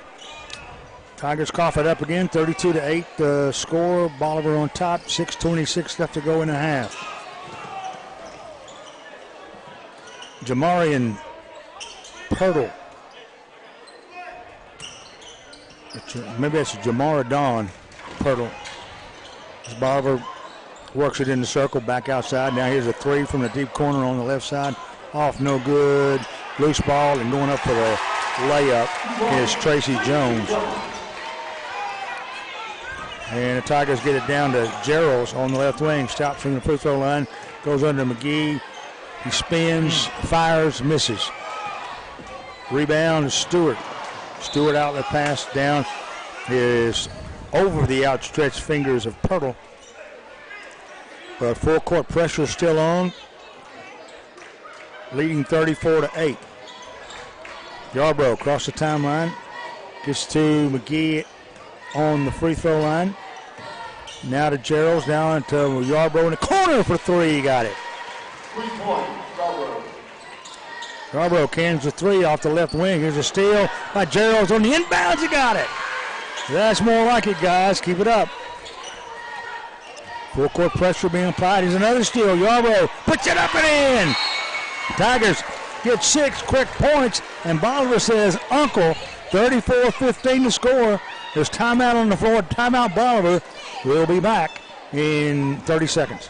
Tigers cough it up again, 32-8 score. Bolivar on top, 6:26 left to go in the half. Jamarian Pirtle. Maybe that's Jamara Dawn Pirtle. As Bolivar works it in the circle, back outside. Now here's a 3 from the deep corner on the left side. Off, no good. Loose ball, and going up for the layup is Tracy Jones. And the Tigers get it down to Gerald's on the left wing. Stops from the free throw line. Goes under McGee. He spins, fires, misses. Rebound is Stewart. Stewart outlet pass down is over the outstretched fingers of Pirtle. But full court pressure is still on. Leading 34-8. Yarbrough across the timeline. Gets to McGee on the free throw line. Now to Gerald's, down to Yarbrough in the corner for 3. He got it. 3 points, Yarbrough. Yarbrough cans the 3 off the left wing. Here's a steal by Gerald's on the inbounds. He got it. That's more like it, guys. Keep it up. Full court pressure being applied. Here's another steal. Yarbrough puts it up and in. Tigers get 6 quick points, and Bolivar says, Uncle, 34-15 to score. There's timeout on the floor. Timeout Bolivar. We'll be back in 30 seconds.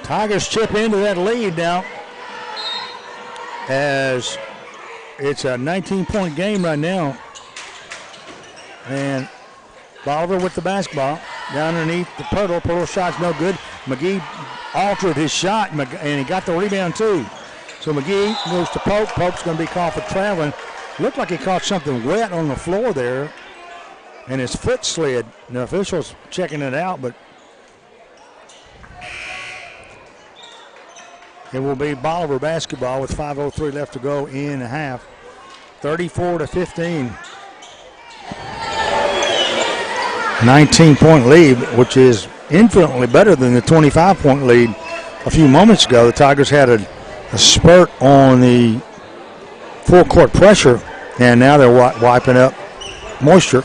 Tigers chip into that lead now as it's a 19-point game right now. And Bolivar with the basketball down underneath the Pirtle. Pirtle shot's no good. McGee altered his shot, and he got the rebound too. So McGee goes to Pope. Pope's going to be called for traveling. Looked like he caught something wet on the floor there, and his foot slid. The officials checking it out, but it will be Bolivar basketball with 5:03 left to go in the half. 34-15. 19-point lead, which is infinitely better than the 25-point lead a few moments ago. The Tigers had a spurt on the full court pressure, and now they're wiping up moisture.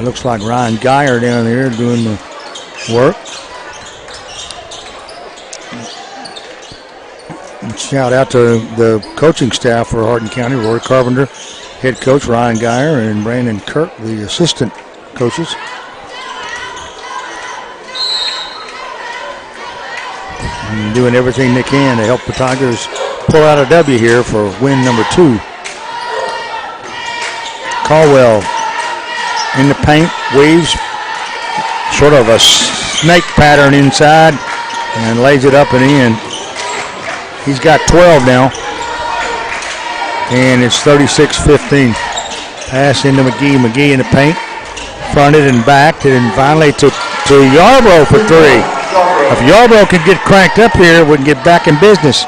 Looks like Ryan Geyer down there doing the work. Shout out to the coaching staff for Hardin County, Roy Carpenter, head coach Ryan Geyer, and Brandon Kirk, the assistant coaches. And doing everything they can to help the Tigers pull out a W here for win number 2. Caldwell in the paint, weaves sort of a snake pattern inside and lays it up and in. He's got 12 now, and it's 36-15. Pass into McGee. McGee in the paint, fronted and backed, and finally to Yarbrough for 3. If Yarbrough could get cranked up here, we can get back in business.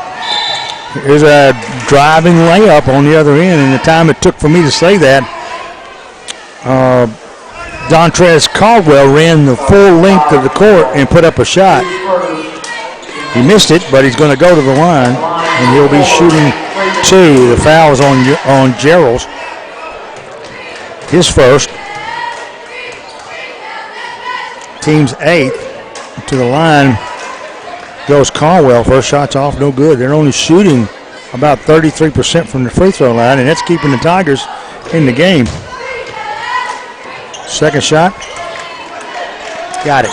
Here's a driving layup on the other end, and the time it took for me to say that, Dontrez Caldwell ran the full length of the court and put up a shot. He missed it, but he's going to go to the line, and he'll be shooting 2. The foul is on Gerald's. His first. Team's 8th. To the line goes Caldwell. First shot's off, no good. They're only shooting about 33% from the free throw line, and that's keeping the Tigers in the game. Second shot. Got it.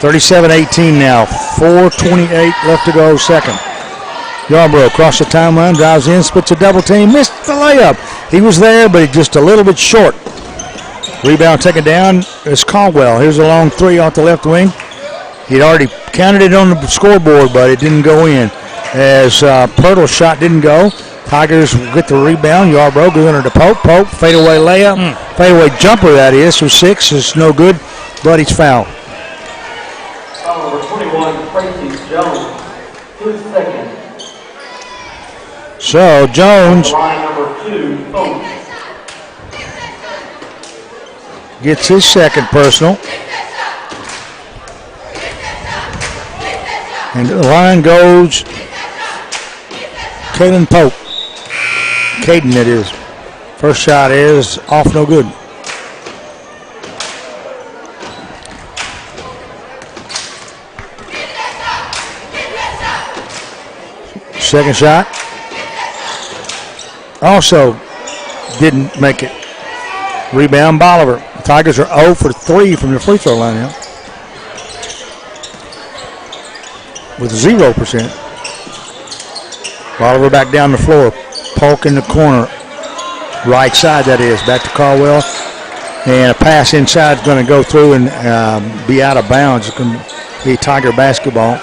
37-18 now. 4:28 left to go second. Yarbrough across the timeline, drives in, splits a double team, missed the layup. He was there, but just a little bit short. Rebound taken down is Caldwell. Here's a long 3 off the left wing. He'd already counted it on the scoreboard, but it didn't go in. As Pirtle's shot didn't go, Tigers get the rebound. Yarbrough goes under to Pope. Pope, fadeaway layup. Fadeaway jumper, that is. So 6 is no good, but he's fouled. Foul number 21, Tracy Jones. His second. So Jones Line number 2, Pope. gets his second personal. And to the line goes Caden Pope. Caden, it is. First shot is off, no good. Second shot. Also didn't make it. Rebound, Bolivar. The Tigers are 0 for 3 from the free throw line now. With 0%. Bolivar back down the floor. Polk in the corner. Right side, that is. Back to Caldwell. And a pass inside is going to go through and be out of bounds. It's going to be Tiger basketball.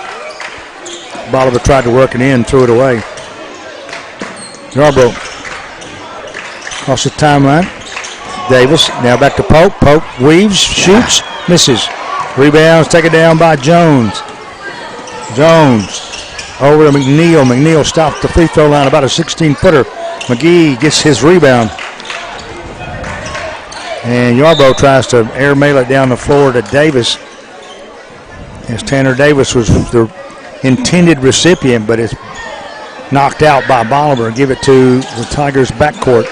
Bolivar tried to work it in, threw it away. Yarbrough. Across the timeline. Davis. Now back to Pope. Pope weaves, shoots, misses. Rebounds taken down by Jones. Jones over to McNeil. McNeil stopped the free throw line, about a 16-footer. McGee gets his rebound. And Yarbrough tries to airmail it down the floor to Davis. As Tanner Davis was the intended recipient, but it's knocked out by Bolivar. Give it to the Tigers' backcourt.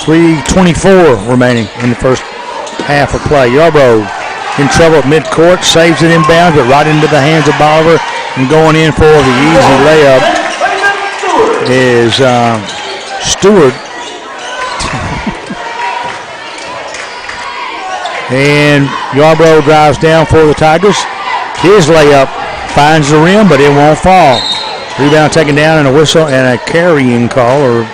3:24 remaining in the first half of play. Yarbrough in trouble at midcourt, saves it inbounds, but right into the hands of Bolivar. And going in for the easy layup is Stewart. And Yarbrough drives down for the Tigers. His layup finds the rim, but it won't fall. Rebound taken down, and a whistle and a carrying call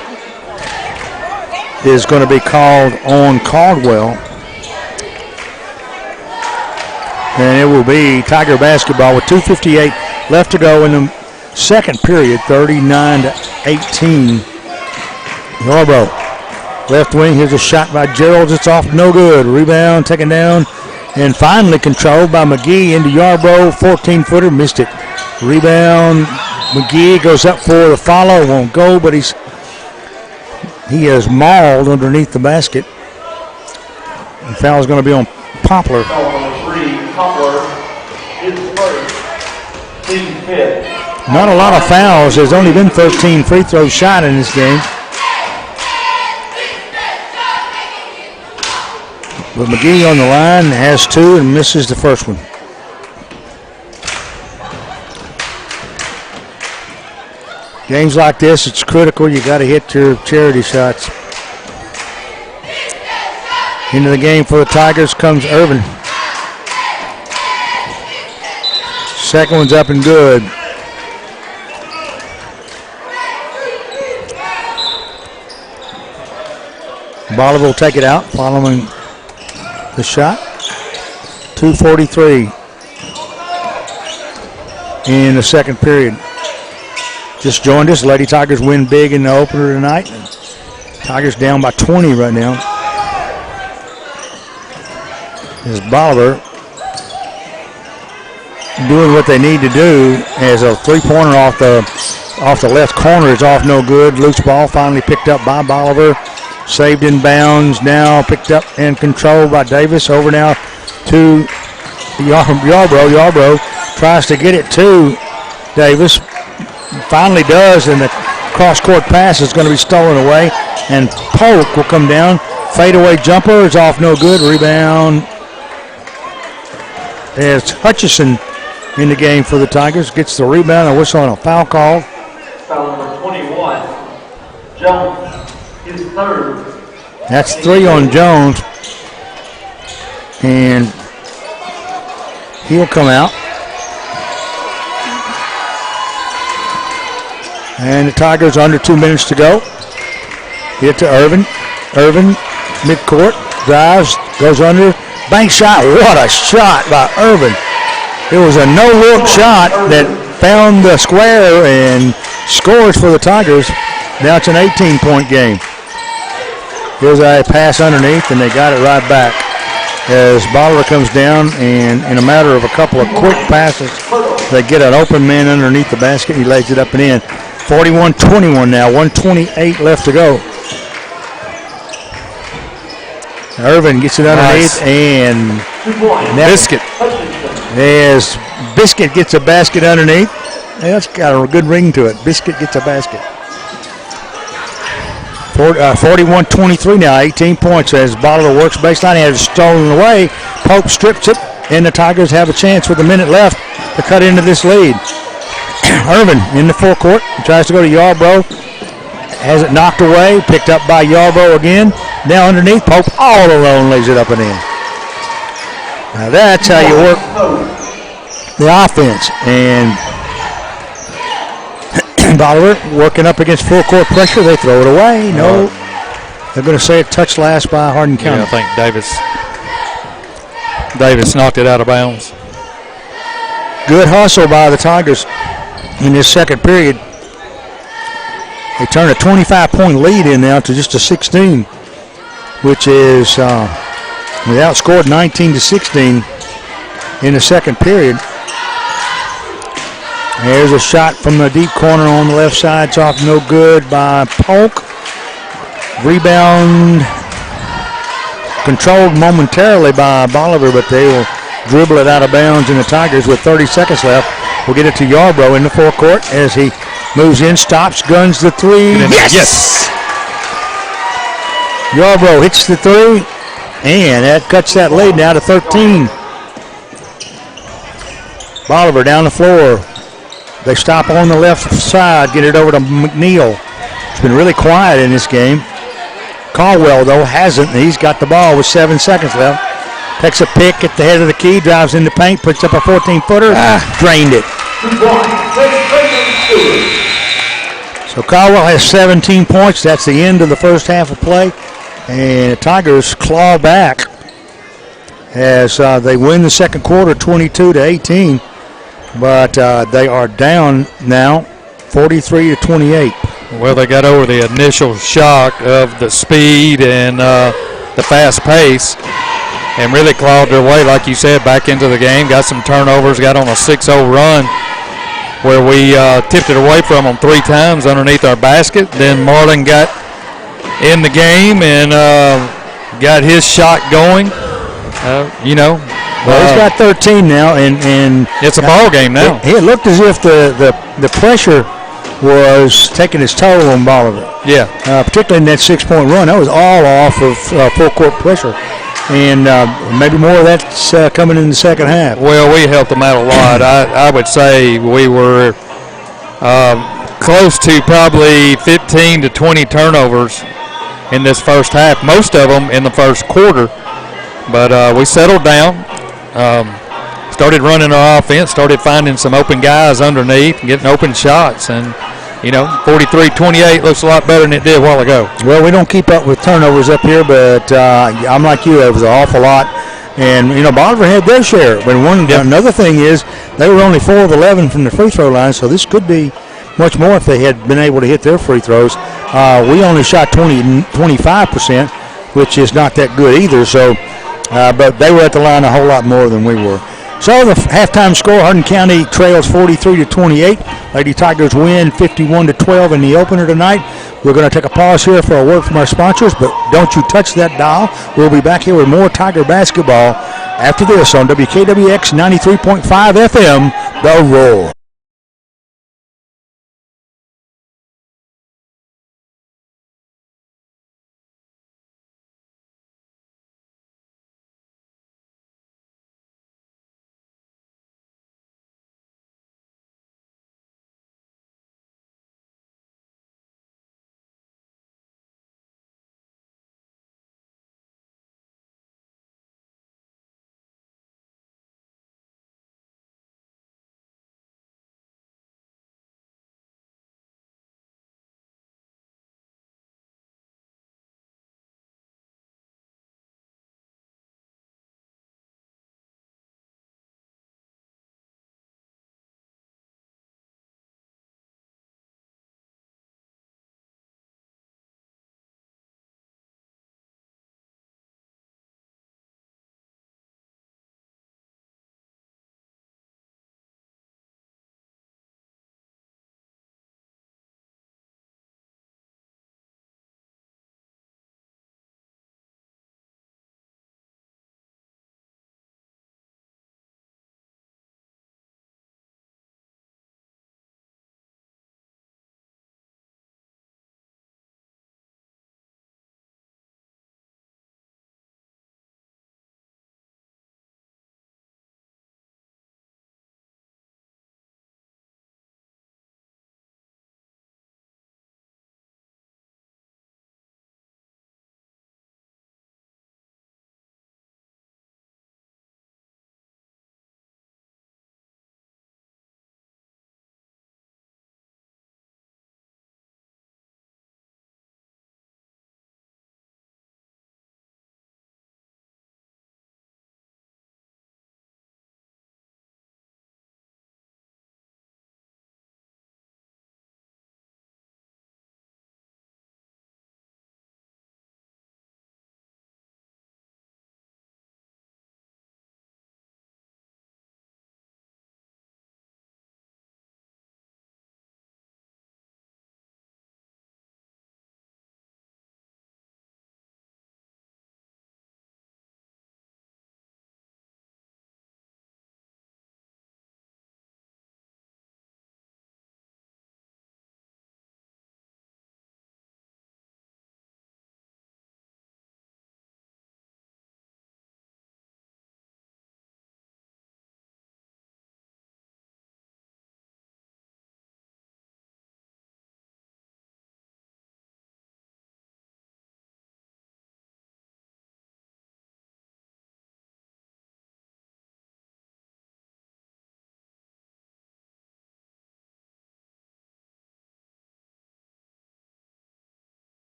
is going to be called on Caldwell. And it will be Tiger basketball with 2:58 left to go in the second period, 39-18. Yarbrough, left wing, here's a shot by Gerald. It's off, no good. Rebound taken down and finally controlled by McGee into Yarbrough. 14-footer, missed it. Rebound, McGee goes up for the follow, won't go, but he is mauled underneath the basket. The foul is going to be on Poplar. Foul number 3, Poplar. His first. Team 5th. Not a lot of fouls. There's only been 13 free throws shot in this game. But McGee on the line has 2 and misses the first one. Games like this, it's critical. You got to hit your charity shots. Into the game for the Tigers comes Irvin. Second one's up and good. Bolivar will take it out following the shot. 2:43 in the second period. Just joined us. Lady Tigers win big in the opener tonight. Tigers down by 20 right now. As Bolivar doing what they need to do as a three-pointer off the left corner is off no good. Loose ball finally picked up by Bolivar. Saved in bounds, now picked up and controlled by Davis. Over now to Yarbrough. Yarbrough tries to get it to Davis. Finally does, and the cross-court pass is going to be stolen away. And Polk will come down. Fadeaway jumper is off no good. Rebound as Hutchison in the game for the Tigers. Gets the rebound. A whistle on a foul call. Foul number 21, Jones. His third. That's 3 on Jones. And he'll come out. And the Tigers under 2 minutes to go. Get to Irvin. Irvin, midcourt, drives, goes under. Bank shot. What a shot by Irvin. It was a no-look shot that found the square and scores for the Tigers. Now it's an 18-point game. Here's a pass underneath, and they got it right back as Bolivar comes down, and in a matter of a couple of quick passes, they get an open man underneath the basket. He lays it up and in. 41-21 now, 1:28 left to go. Irvin gets it underneath, and Biscuit. As Biscuit gets a basket underneath. That's got a good ring to it. Biscuit gets a basket. 41-23 now, 18 points as Bolivar works baseline. He has it stolen away. Pope strips it, and the Tigers have a chance with a minute left to cut into this lead. Irvin in the forecourt. He tries to go to Yarbrough. Has it knocked away. Picked up by Yarbrough again. Now underneath. Pope all alone lays it up and in. Now that's how you work the offense. And Bolivar working up against full court pressure. They throw it away. No. They're going to say it touched last by Hardin County. Yeah, I think Davis knocked it out of bounds. Good hustle by the Tigers in this second period. They turn a 25-point lead in now to just a 16, which is they outscored 19-16 in the second period. There's a shot from the deep corner on the left side. It's off no good by Polk. Rebound controlled momentarily by Bolivar, but they will dribble it out of bounds, and the Tigers with 30 seconds left will get it to Yarbrough in the forecourt as he moves in, stops, guns the three. Yes! Yarbrough hits the three, and that cuts that lead now to 13. Bolivar down the floor. They stop on the left side, get it over to McNeil. It's been really quiet in this game. Caldwell, though, hasn't. He's got the ball with 7 seconds left. Takes a pick at the head of the key, drives in the paint, puts up a 14-footer, drained it. So Caldwell has 17 points. That's the end of the first half of play. And the Tigers claw back as they win the second quarter 22-18. But they are down now 43-28. Well, they got over the initial shock of the speed and the fast pace and really clawed their way, like you said, back into the game. Got some turnovers, got on a 6-0 run where we tipped it away from them 3 times underneath our basket. Then Marlin got in the game and got his shot going. Well, he's got 13 now, and it's a ball game now. It looked as if the pressure was taking its toll on Bolivar. Yeah. Particularly in that 6-point run. That was all off of full court pressure. And maybe more of that's coming in the second half. Well, we helped them out a lot. I would say we were close to probably 15 to 20 turnovers in this first half, most of them in the first quarter. But we settled down, started running our offense, started finding some open guys underneath, getting open shots, and 43-28 looks a lot better than it did a while ago. Well, we don't keep up with turnovers up here, but I'm like you. It was an awful lot. And, Bolivar had their share. But another thing is they were only 4 of 11 from the free throw line, so this could be much more if they had been able to hit their free throws. We only shot 25%, which is not that good either. So, but they were at the line a whole lot more than we were. So the halftime score: Hardin County trails 43-28. Lady Tigers win 51-12 in the opener tonight. We're going to take a pause here for a word from our sponsors, but don't you touch that dial. We'll be back here with more Tiger basketball after this on WKWX 93.5 FM, The Roar.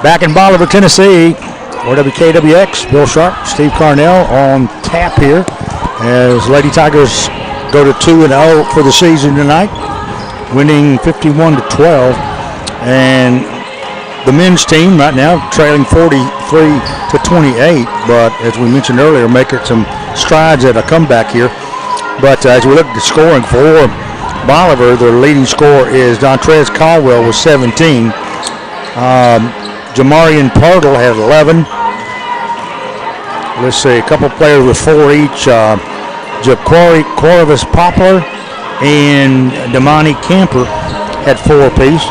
Back in Bolivar, Tennessee, or WKWX, Bill Sharp, Steve Carnell on tap here as Lady Tigers go to 2-0 for the season tonight, winning 51-12. And the men's team right now trailing 43-28, but as we mentioned earlier, making some strides at a comeback here. But as we look at the scoring for Bolivar, their leading scorer is Dontrez Caldwell with 17. Jamarian Pardle had 11. Let's see, a couple players with 4 each. Jaquari Corvus Poplar and Damani Camper had 4 apiece.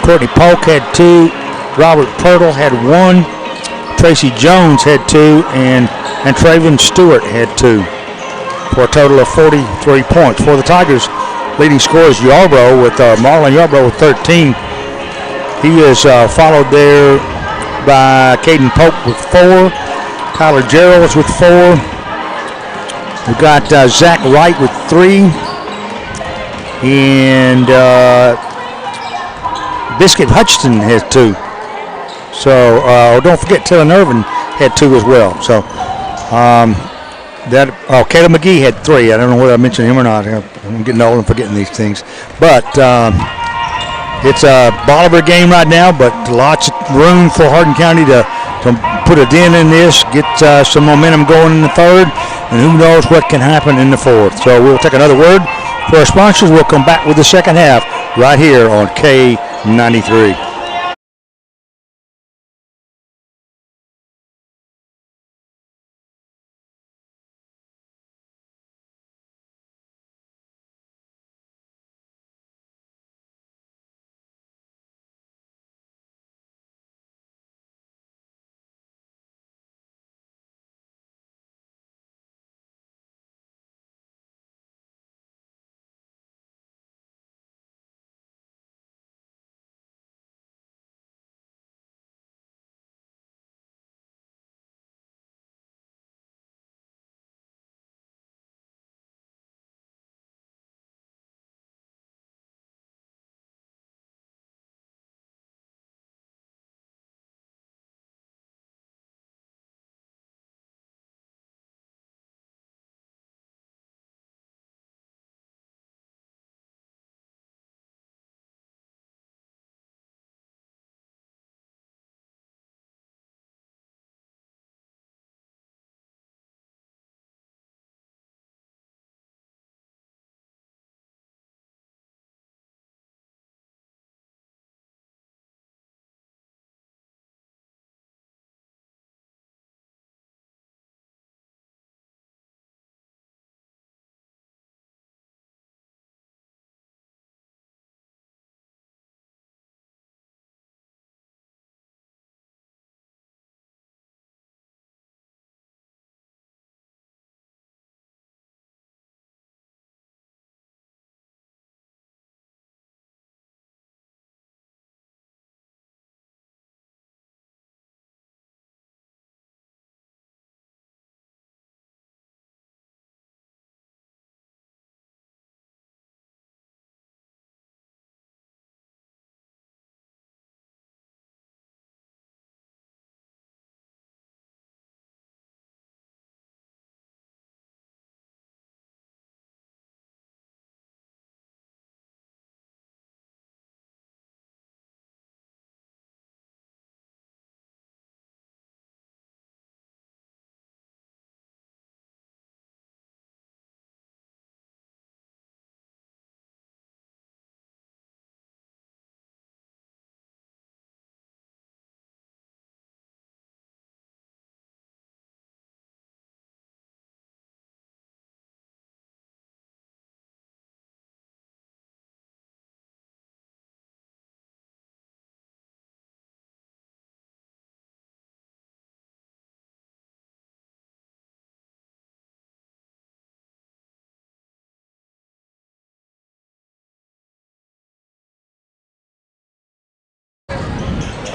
Courtney Polk had 2. Robert Purtle had 1. Tracy Jones had 2. And Traven Stewart had 2. For a total of 43 points. For the Tigers, leading scorer is Yarbrough with Marlon Yarbrough with 13. He is followed there by Caden Pope with 4. Tyler Geralds with 4. We've got Zach Wright with 3. And Biscuit Hutchinson has 2. So don't forget Taylor Irvin had 2 as well. So Caleb McGee had 3. I don't know whether I mentioned him or not. I'm getting old and forgetting these things. But it's a Bolivar game right now, but lots of room for Hardin County to put a dent in this, get some momentum going in the third, and who knows what can happen in the fourth. So we'll take another word for our sponsors. We'll come back with the second half right here on K93.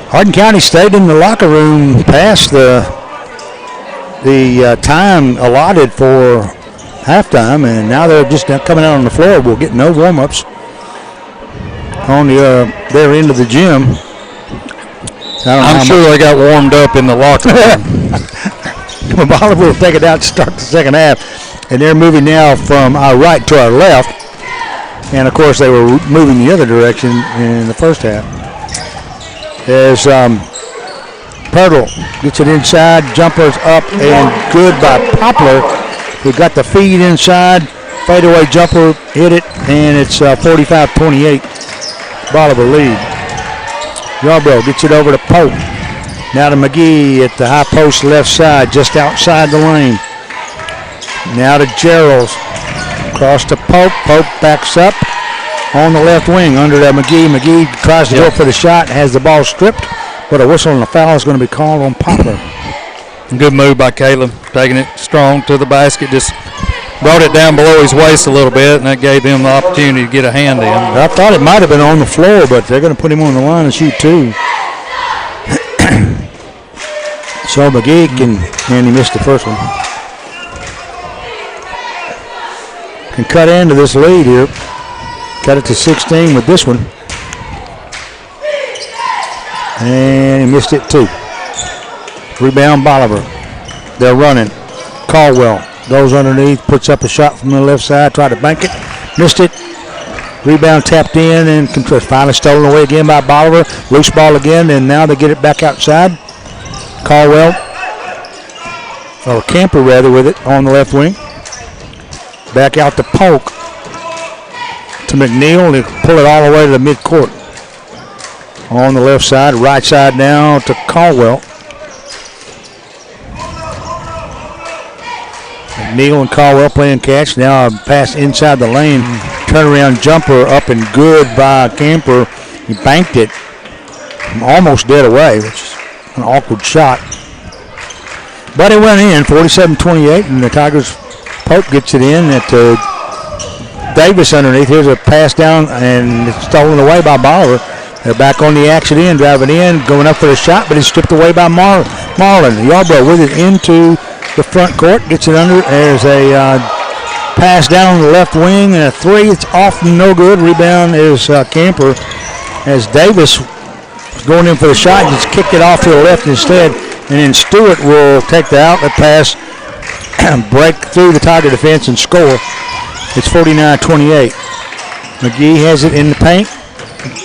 Hardin County stayed in the locker room past the time allotted for halftime, and now they're just coming out on the floor. We'll get no warm-ups on their end of the gym. I'm sure they got warmed up in the locker room. Bolivar will take it out to start the second half. And they're moving now from our right to our left. And, of course, they were moving the other direction in the first half. As Pirtle gets it inside, jumpers up and good by Poplar, who got the feed inside. Fadeaway jumper, hit it, and it's 45-28. Bolivar lead. Yarbrough gets it over to Pope. Now to McGee at the high post left side, just outside the lane. Now to Gerald's. Across to Pope. Pope backs up on the left wing under to McGee. McGee tries to go for the shot, has the ball stripped, but a whistle and a foul is going to be called on Poplar. Good move by Caleb, taking it strong to the basket. Just brought it down below his waist a little bit, and that gave him the opportunity to get a hand in. I thought it might have been on the floor, but they're going to put him on the line and shoot two. So McGee and he missed the first one. Can cut into this lead here. Cut it to 16 with this one. And he missed it too. Rebound Bolivar. They're running. Caldwell goes underneath, puts up a shot from the left side, tried to bank it, missed it. Rebound tapped in and finally stolen away again by Bolivar. Loose ball again, and now they get it back outside. Caldwell, or Camper rather, with it on the left wing. Back out to Polk. To McNeil, and pull it all the way to the midcourt. On the left side, right side now to Caldwell. McNeil and Caldwell playing catch. Now a pass inside the lane. Turnaround jumper up and good by Camper. He banked it. Almost dead away, which is an awkward shot. But it went in, 47-28, and the Tigers, Pope gets it in at Davis underneath. Here's a pass down, and it's stolen away by Bolivar. They're back on the action end, driving in, going up for the shot, but it's stripped away by Marlin. Yarbrough with it into the front court, gets it under. There's a pass down on the left wing, and a three. It's off and no good. Rebound is Camper. As Davis was going in for the shot, just kicked it off to the left instead. And then Stewart will take the outlet pass, break through the Tiger defense, and score. It's 49-28. McGee has it in the paint.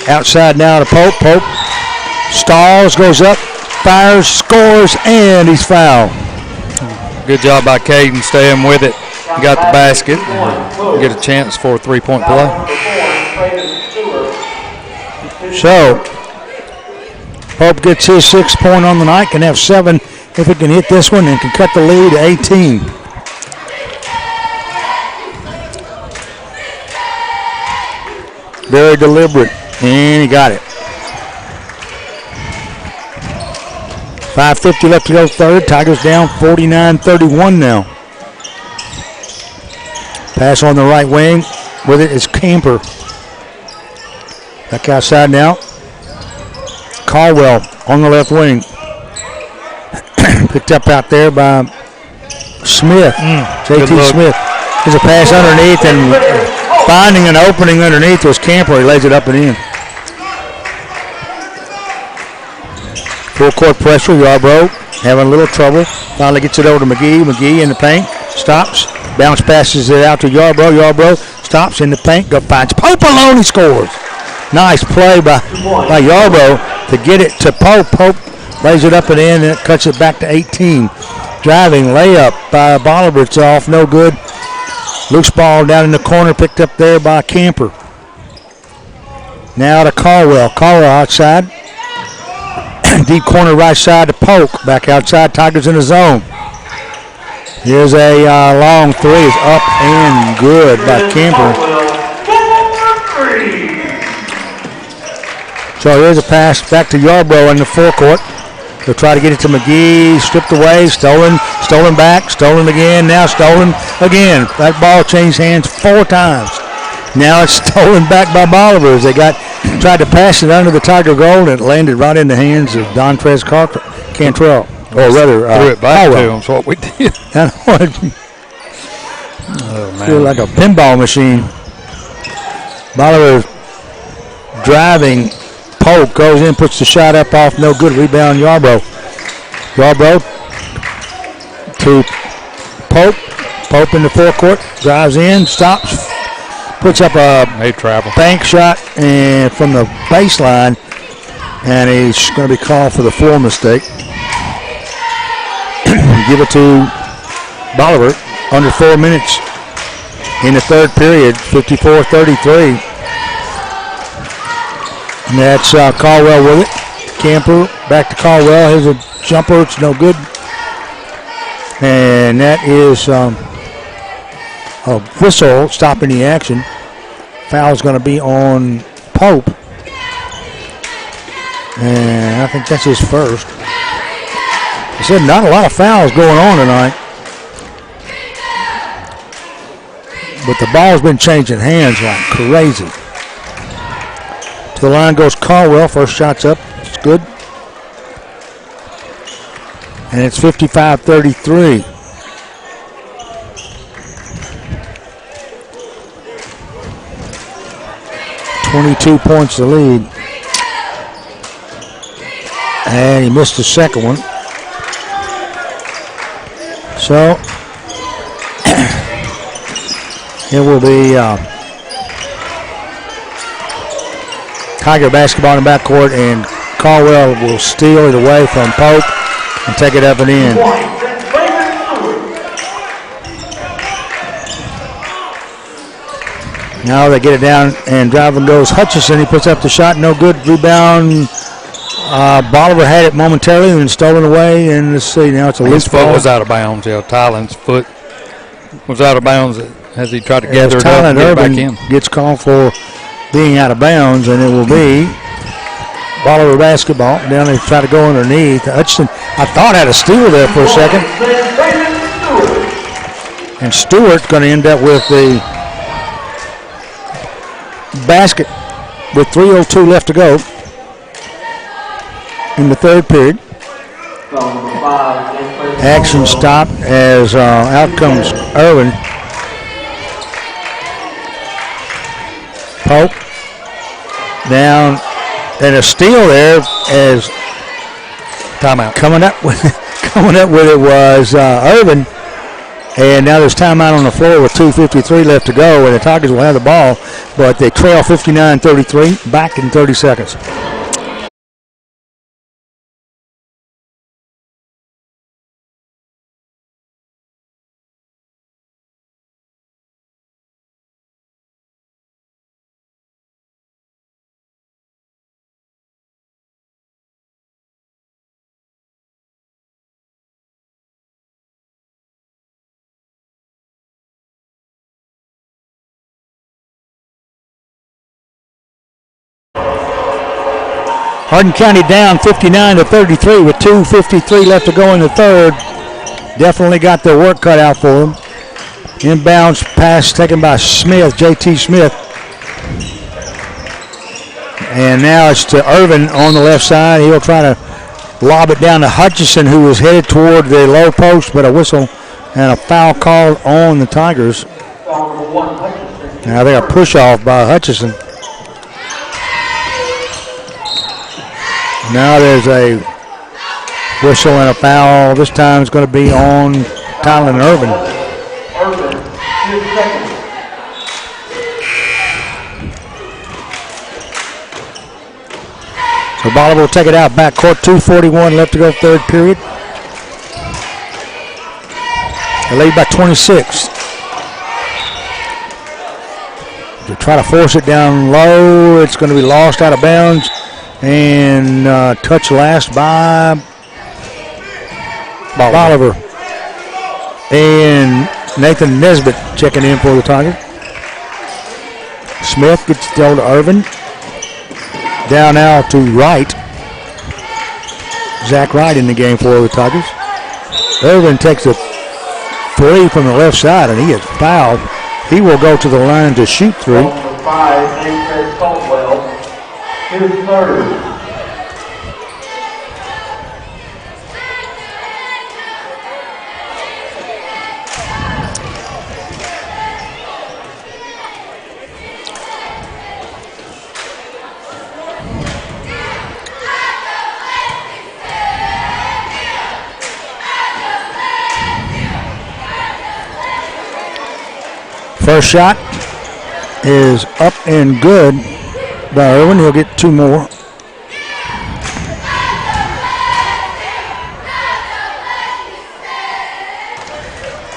Outside now to Pope. Pope stalls, goes up, fires, scores, and he's fouled. Good job by Caden staying with it. He got the basket. Get a chance for a three-point play. So, Pope gets his 6 point on the night, can have 7 if he can hit this one, and can cut the lead to 18. Very deliberate, and he got it. 5:50 left to go third. Tigers down 49-31 now. Pass on the right wing. With it is Camper. Back outside now. Caldwell on the left wing. Picked up out there by Smith. JT Smith. There's a pass underneath, and finding an opening underneath was Camper. He lays it up and in. Full court pressure. Yarbrough having a little trouble. Finally gets it over to McGee. McGee in the paint. Stops. Bounce passes it out to Yarbrough. Yarbrough stops in the paint. Finds Pope alone. He scores. Nice play by Yarbrough to get it to Pope. Pope lays it up and in, and it cuts it back to 18. Driving layup by Bolivar. It's off. No good. Loose ball down in the corner, picked up there by Camper. Now to Caldwell. Caldwell outside. Deep corner right side to Polk. Back outside. Tigers in the zone. Here's a long three. It's up and good by Camper. So here's a pass back to Yarbrough in the forecourt. They'll try to get it to McGee. Stripped away. Stolen back. Stolen again. Now stolen again. That ball changed hands 4 times. Now it's stolen back by Bolivar as they tried to pass it under the Tiger goal, and it landed right in the hands of Dontrez Cantrell. Or rather, threw it back to him. That's what we did. Feel like a pinball machine. Bolivar driving, Polk goes in, puts the shot up off, no good. Rebound Yarbrough. Yarbrough to Pope. Pope in the forecourt, drives in, stops, puts up a bank shot and from the baseline, and he's going to be called for the floor mistake. Give it to Bolivar. Under 4 minutes in the third period, 54-33. And that's Caldwell with it. Camper back to Caldwell. Here's a jumper. It's no good. And that is a whistle stopping the action. Foul's going to be on Pope. And I think that's his first. I said not a lot of fouls going on tonight. But the ball's been changing hands like crazy. To the line goes Caldwell. First shot's up. It's good. And it's 55-33. .22 points the lead. And he missed the second one. So it will be Tiger basketball in the backcourt, and Caldwell will steal it away from Pope and take it up and in. Now they get it down, and driving goes Hutchison. He puts up the shot, no good. Rebound. Bolivar had it momentarily and then stolen away. And let's see, now it's a loose ball. His foot was out of bounds. Yeah, Tylen's foot was out of bounds as he tried to gather it up and get it back in. Gets called for being out of bounds, and it will be Bolivar basketball. Down they try to go underneath. Hutchison, I thought, had a steal there for a second. And Stewart's going to end up with the basket with 3:02 left to go in the third period. Action stopped as out comes Irwin. Pope down, and a steal there as timeout. Coming up with it was Irvin. And now there's timeout on the floor with 2:53 left to go, and the Tigers will have the ball, but they trail 59-33, back in 30 seconds. Hardin County down 59-33 with 2:53 left to go in the third. Definitely got their work cut out for them. Inbounds pass taken by Smith, J.T. Smith. And now it's to Irvin on the left side. He'll try to lob it down to Hutchison, who was headed toward the low post, but a whistle and a foul called on the Tigers. Now they got a push off by Hutchison. Now there's a whistle and a foul. This time it's going to be on Tylen Irvin. So Bolivar will take it out. Backcourt, 2:41 left to go, third period. They lead by 26. They try to force it down low. It's going to be lost out of bounds. And touch last by Bolivar. And Nathan Nesbitt checking in for the Tigers. Smith gets it to Irvin. Down now to Wright. Zach Wright in the game for the Tigers. Irvin takes a three from the left side, and he is fouled. He will go to the line to shoot three. Number 5, David Caldwell. His third. First shot is up and good by Irvin. He'll get 2 more.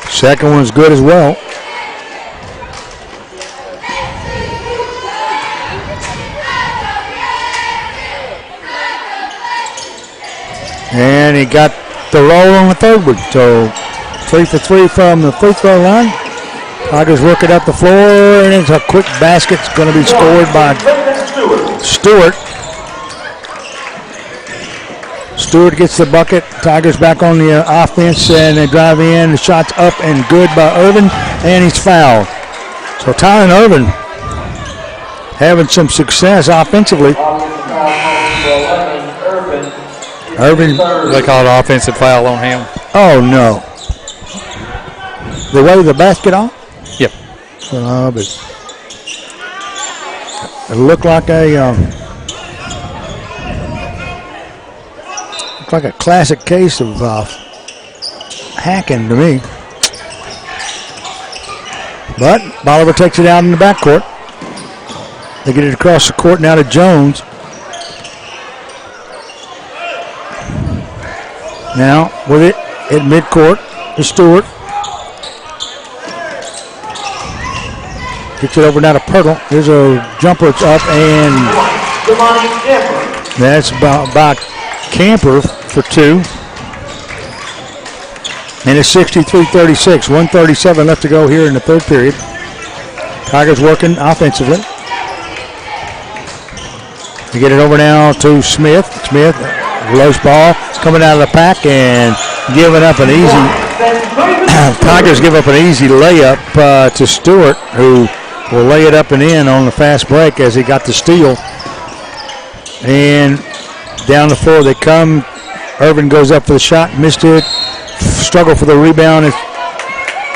Second one's good as well. And he got the roll on the third one. So 3 for 3 from the free throw line. Tigers work it up the floor, and it's a quick basket. It's going to be scored by Stewart. Stewart gets the bucket. Tigers back on the offense, and they drive in. The shot's up and good by Irvin, and he's fouled. So Tyron Irvin having some success offensively. Irvin, they call it an offensive foul on him. Oh no! The way the basket off? Yep. But it looked like a classic case of hacking to me. But Bolivar takes it out in the backcourt. They get it across the court now to Jones. Now with it at midcourt is Stewart. Gets it over now to Pirtle. Here's a jumper. It's up, and that's by Camper for 2. And it's 63-36. 1:37 left to go here in the third period. Tigers working offensively. They get it over now to Smith. Smith, loose ball, coming out of the pack and giving up an easy. Tigers give up an easy layup to Stewart, who will lay it up and in on the fast break as he got the steal. And down the floor they come. Irvin goes up for the shot, missed it. Struggle for the rebound. It's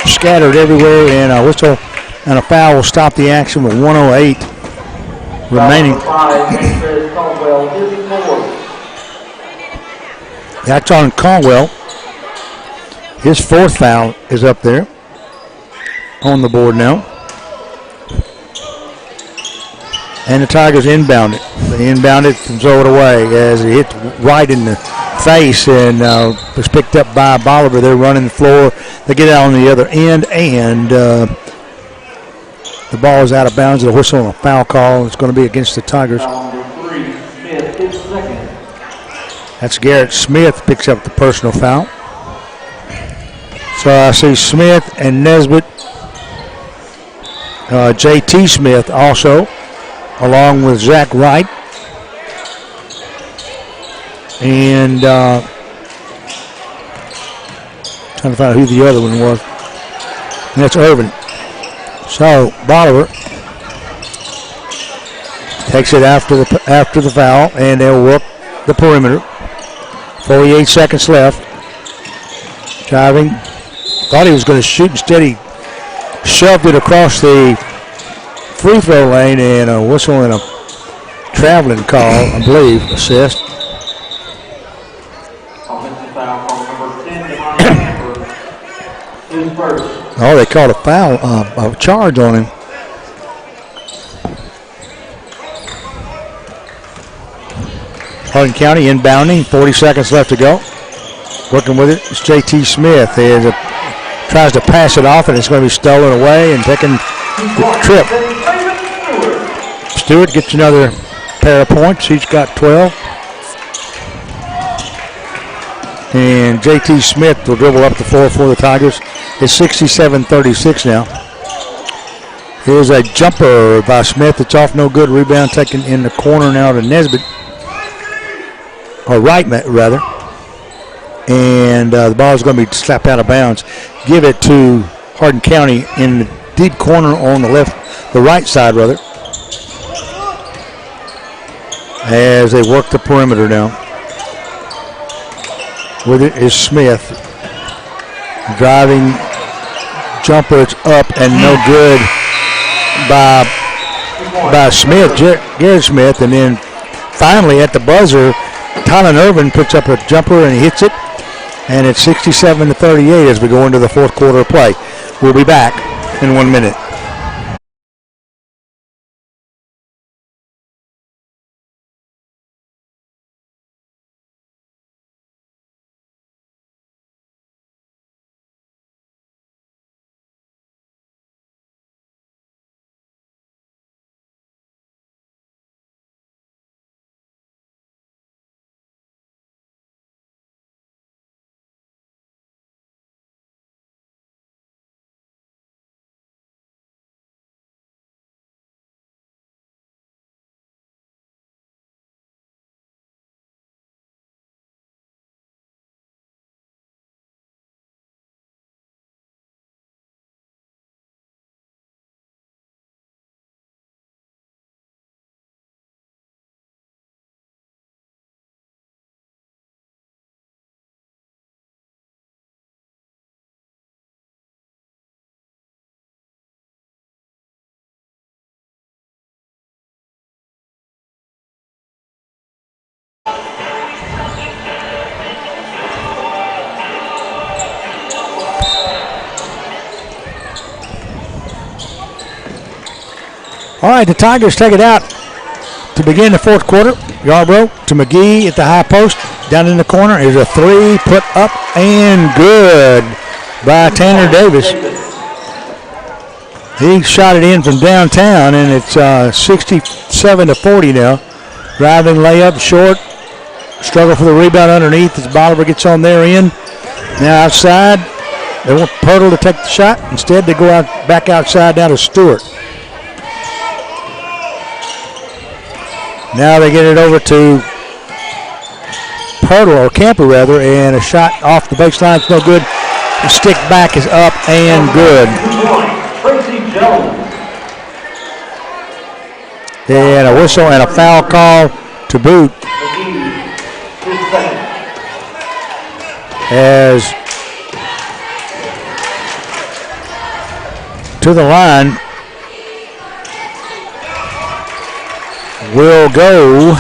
scattered everywhere, and a whistle and a foul will stop the action with 1:08 remaining. That's on Caldwell. His 4th foul is up there on the board now. And the Tigers inbound it. They inbound it and throw it away as it hits right in the face and was picked up by Bolivar. They're running the floor. They get it on the other end, and the ball is out of bounds. The whistle and a foul call. It's going to be against the Tigers. That's Garrett Smith picks up the personal foul. So I see Smith and Nesbitt. J.T. Smith also, along with Zach Wright. And trying to find out who the other one was. And that's Irvin. So Bolivar takes it after the foul, and they'll work the perimeter. 48 seconds left. Driving. Thought he was going to shoot. Instead, he shoved it across the free throw lane, and a whistle and a traveling call, I believe, assist. Oh, they called a foul, a charge on him. Hardin County inbounding, 40 seconds left to go. Working with it, it's J.T. Smith. He tries to pass it off, and it's going to be stolen away and taking the trip. Stewart gets another pair of points. He's got 12. And J.T. Smith will dribble up the floor for the Tigers. It's 67-36 now. Here's a jumper by Smith. It's off, no good. Rebound taken in the corner now to Nesbitt. Or Wright, rather. And the ball is going to be slapped out of bounds. Give it to Hardin County in the deep corner on the right side, rather. As they work the perimeter now. With it is Smith. Driving jumper, it's up and no good by Smith, Garrett Smith. And then finally at the buzzer, Tylen Irvin picks up a jumper and he hits it. And it's 67-38 as we go into the fourth quarter of play. We'll be back in 1 minute. All right, the Tigers take it out to begin the fourth quarter. Yarbrough to McGee at the high post. Down in the corner is a three, put up and good by Tanner Davis. He shot it in from downtown, and it's 67-40 now. Driving layup short. Struggle for the rebound underneath as Bolivar gets on their end. Now outside, they want Pirtle to take the shot. Instead, they go out back outside down to Stewart. Now they get it over to Pirtle, or Camper rather, and a shot off the baseline is no good. The stick back is up and good. And a whistle and a foul call to boot. As to the line will go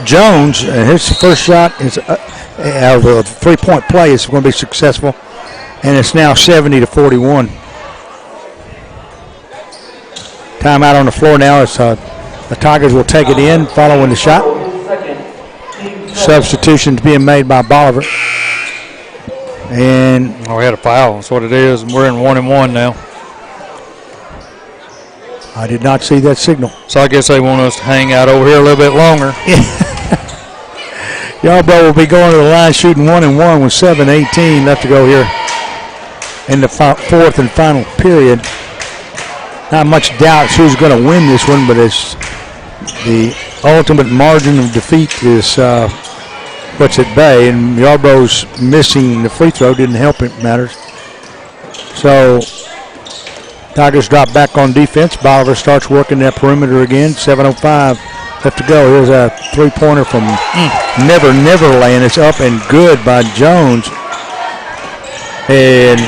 Jones. And his first shot is of a three-point play is going to be successful. And it's now 70-41. Timeout on the floor now. It's the Tigers will take it in following the shot. Substitutions being made by Bolivar. And we had a foul. That's what it is. We're in 1-1 now. I did not see that signal. So I guess they want us to hang out over here a little bit longer. Yarbrough will be going to the line shooting 1-1 with 7:18 left to go here in the fourth and final period. Not much doubt who's going to win this one, but it's the ultimate margin of defeat is what's at bay, and Yarbrough's missing the free throw didn't help it matters. So Tigers drop back on defense. Bolivar starts working that perimeter again. 7:05 left to go. Here's a three-pointer from Neverland. It's up and good by Jones. And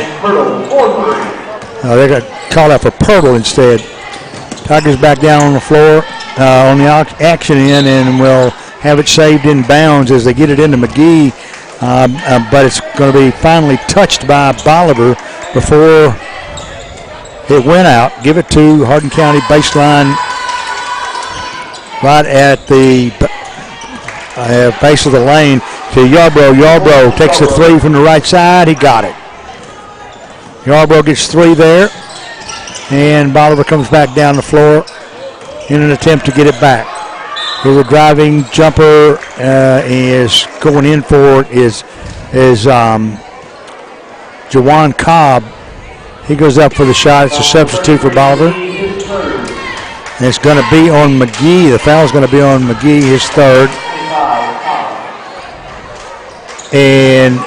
they got called out for Pirtle instead. Tigers back down on the floor on the action end, and will have it saved in bounds as they get it into McGee. But it's going to be finally touched by Bolivar before it went out. Give it to Hardin County baseline right at the base of the lane to Yarbrough. Yarbrough takes the three from the right side. He got it. Yarbrough gets three there. And Bolivar comes back down the floor in an attempt to get it back. The driving jumper is going in for it is Jawan Cobb. He goes up for the shot. It's a substitute for Bolivar. And it's going to be on McGee. The foul is going to be on McGee, his third. And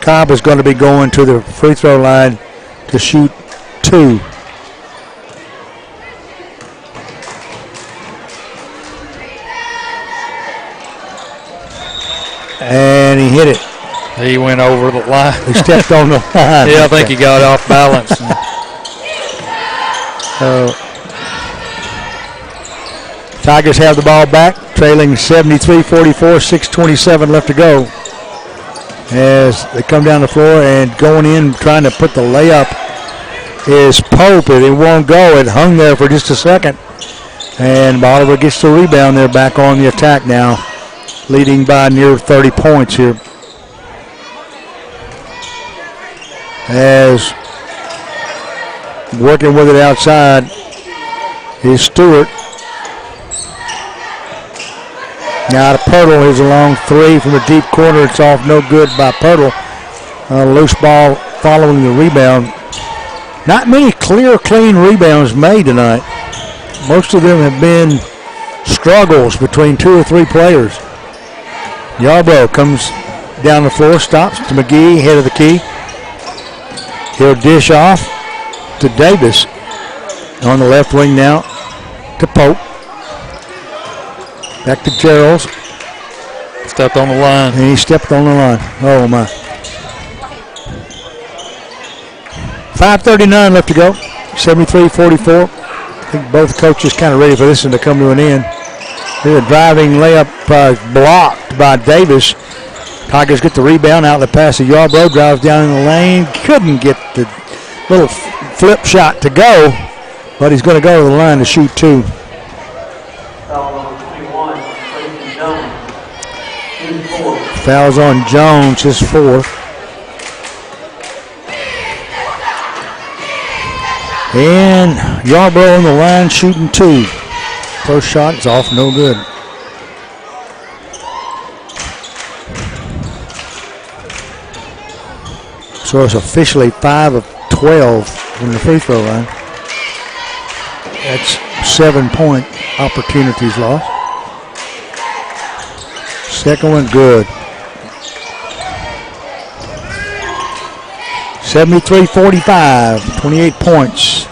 Cobb is going to be going to the free throw line to shoot two. And he hit it. He went over the line. He stepped on the line. Yeah, I think he got off balance. Tigers have the ball back, trailing 73-44, 6:27 left to go. As they come down the floor and going in, trying to put the layup is Pope, and it won't go. It hung there for just a second. And Bolivar gets the rebound. They're back on the attack now, leading by near 30 points here. As working with it outside is Stewart. Now to Pirtle. Here's a long three from the deep corner. It's off, no good by Pirtle. Loose ball following the rebound. Not many clear, clean rebounds made tonight. Most of them have been struggles between two or three players. Yarbrough comes down the floor, stops to McGee, head of the key. He'll dish off to Davis on the left wing now to Pope. Back to Gerald's. Stepped on the line. And he stepped on the line. Oh, my. 5:39 left to go. 73-44. I think both coaches kind of ready for this one to come to an end. Here's a driving layup blocked by Davis. Tigers get the rebound out of the pass to Yarbrough. Drives down in the lane. Couldn't get the little flip shot to go, but he's going to go to the line to shoot 2. Foul number 21, Tracy Jones. His 4th. Fouls on Jones, his 4th. And Yarborough on the line shooting 2. First shot is off, no good. So it's officially 5 of 12 from the free throw line. That's 7-point opportunities lost. Second one good. 73-45, 28 points.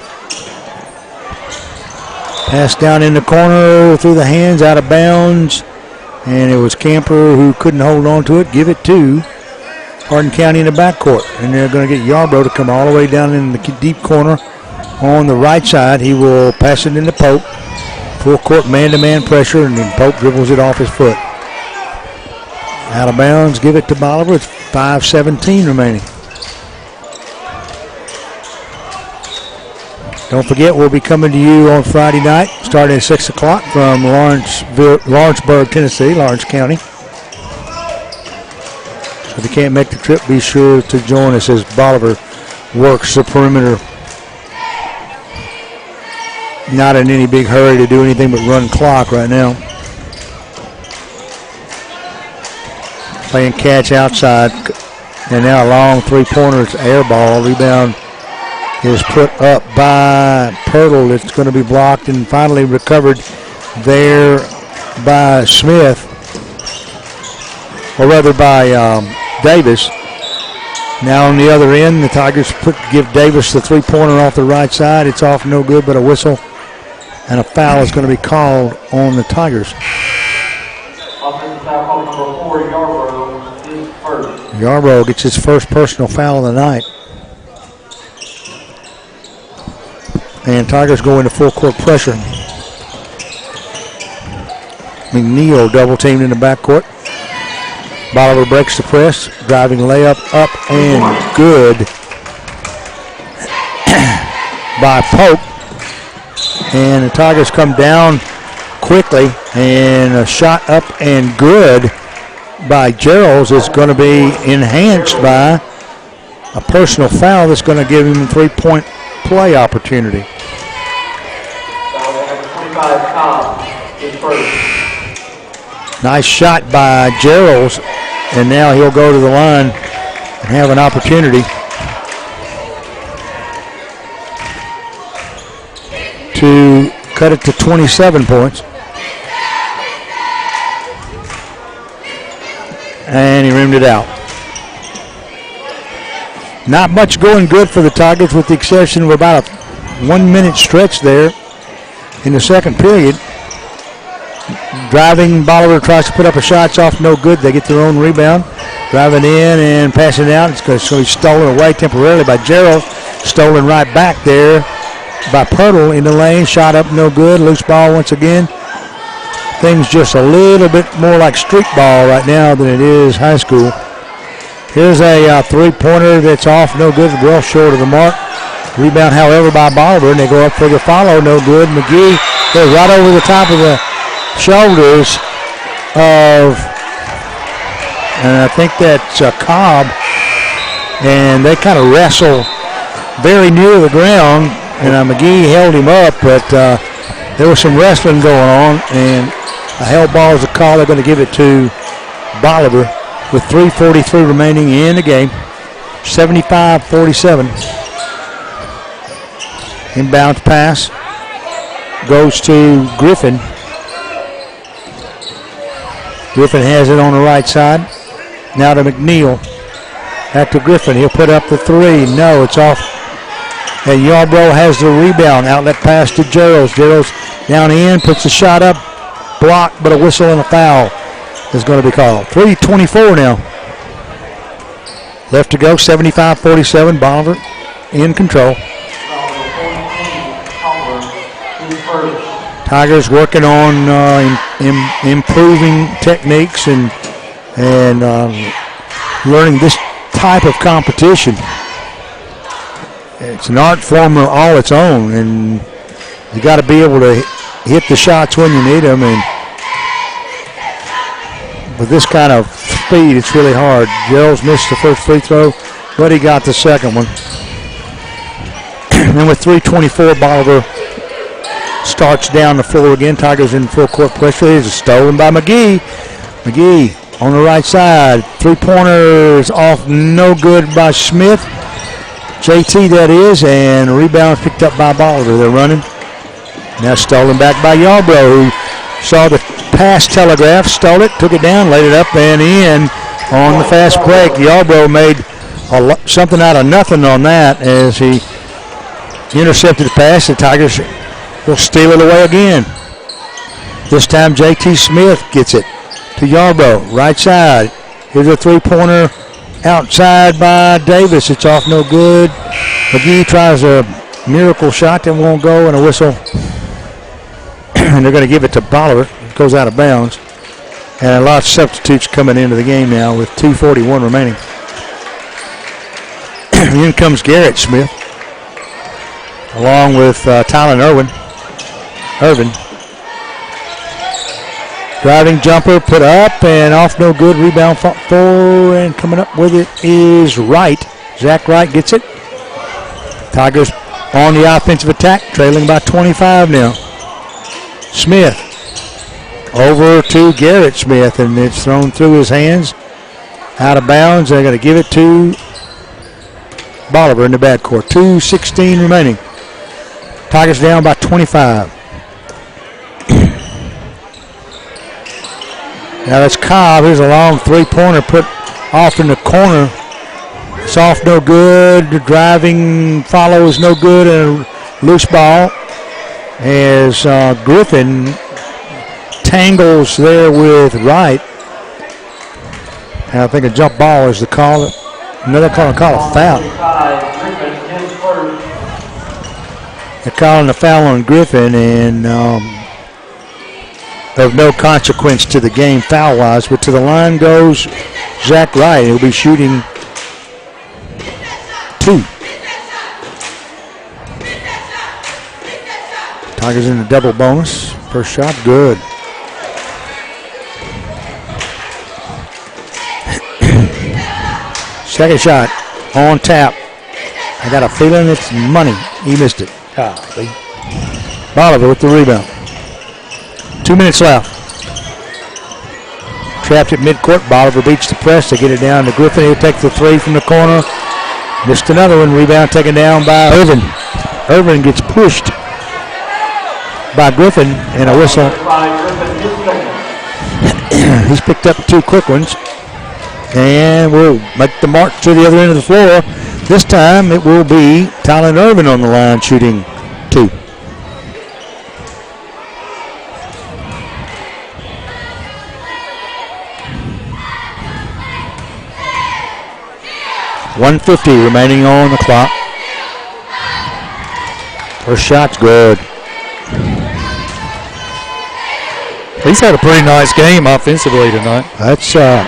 Pass down in the corner through the hands, out of bounds. And it was Camper who couldn't hold on to it. Give it to Hardin County in the backcourt. And they're going to get Yarborough to come all the way down in the deep corner on the right side. He will pass it into Pope. Full court man-to-man pressure, and then Pope dribbles it off his foot. Out of bounds, give it to Bolivar. It's 5:17 remaining. Don't forget, we'll be coming to you on Friday night, starting at 6 o'clock from Lawrenceburg, Tennessee, Lawrence County. So if you can't make the trip, be sure to join us as Bolivar works the perimeter. Not in any big hurry to do anything but run clock right now. Playing catch outside. And now a long three-pointer. It's air ball. Rebound is put up by Pirtle. It's going to be blocked and finally recovered there by Smith. Or rather by Davis. Now on the other end, the Tigers give Davis the three-pointer off the right side. It's off, no good, but a whistle. And a foul is going to be called on the Tigers. Offensive foul call number 4, Yarborough, his 1st. Yarborough gets his first personal foul of the night. And Tigers go into full court pressure. McNeil double teamed in the backcourt. Bolivar breaks the press. Driving layup up and good by Pope. And the Tigers come down quickly. And a shot up and good by Geralds is going to be enhanced by a personal foul that's going to give him a three-point play opportunity. Foul number 25, Cobb, his 1st. Nice shot by Geralds, and now he'll go to the line and have an opportunity to cut it to 27 points. And he rimmed it out. Not much going good for the Tigers with the exception of about a 1 minute stretch there in the second period. Driving, Bolivar tries to put up a shot. It's off, no good. They get their own rebound. Driving in and passing it out. It's going to be stolen away temporarily by Gerald. Stolen right back there by Pirtle in the lane. Shot up, no good. Loose ball once again. Things just a little bit more like street ball right now than it is high school. Here's a three-pointer that's off, no good, well short of the mark. Rebound, however, by Bolivar, and they go up for the follow, no good. McGee goes right over the top of the shoulders of, and I think that's Cobb, and they kind of wrestle very near the ground, and McGee held him up, but there was some wrestling going on, and a held ball is a call. They're going to give it to Bolivar with 3:43 remaining in the game. 75-47. Inbound pass goes to Griffin. Griffin has it on the right side. Now to McNeil. Back to Griffin. He'll put up the three. No, it's off. And Yarborough has the rebound. Outlet pass to Geralds. Geralds down in, puts the shot up. Blocked, but a whistle and a foul is going to be called. 3:24 now. Left to go, 75-47. Bolivar in control. Tigers working on improving techniques and learning this type of competition. it's an art form all its own, and you got to be able to hit the shots when you need them. And with this kind of speed, it's really hard. Gerald's missed the first free throw, but he got the second one. And with 3:24, Bolivar starts down the floor again. Tigers in full court pressure. It's stolen by McGee. McGee on the right side. Three-pointer is off, no good by Smith. JT, that is, and rebound picked up by Bolivar. They're running. Now stolen back by Yarbrough, who saw the pass telegraph, stole it, took it down, laid it up and in on the fast break. Yarbrough made something out of nothing on that as he intercepted the pass. The Tigers will steal it away again. This time JT Smith gets it to Yarbrough, right side. Here's a three-pointer outside by Davis. It's off, no good. McGee tries a miracle shot that won't go, and a whistle. And they're going to give it to Bolivar. It goes out of bounds. And a lot of substitutes coming into the game now with 2:41 remaining. In comes Garrett Smith, along with Tylen Irvin. Driving jumper, put up and off, no good. Rebound for, and coming up with it is Wright. Zach Wright gets it. Tigers on the offensive attack, trailing by 25 now. Smith over to Garrett Smith, and it's thrown through his hands. Out of bounds. They're going to give it to Bolivar in the backcourt. 2:16 remaining. Tigers down by 25. Now that's Cobb. Here's a long three-pointer put off in the corner. It's off, no good. The driving follow is no good, and a loose ball as Griffin tangles there with Wright. And I think a jump ball is the call. Another call a foul. They're calling a foul on Griffin, and of no consequence to the game foul-wise, but to the line goes Zach Wright. He'll be shooting 2. Tigers in the double bonus. First shot, good. Second shot on tap. I got a feeling it's money. He missed it. Bolivar with the rebound. 2 minutes left. Trapped at midcourt. Bolivar beats the press to get it down to Griffin. He'll take the three from the corner. Missed another one. Rebound taken down by Irvin. Irvin gets pushed by Griffin, and a whistle. He's picked up 2 quick ones. And we'll make the march to the other end of the floor. This time it will be Tylen Irvin on the line shooting 2. .150 remaining on the clock. First shot's good. He's had a pretty nice game offensively tonight. That's 8,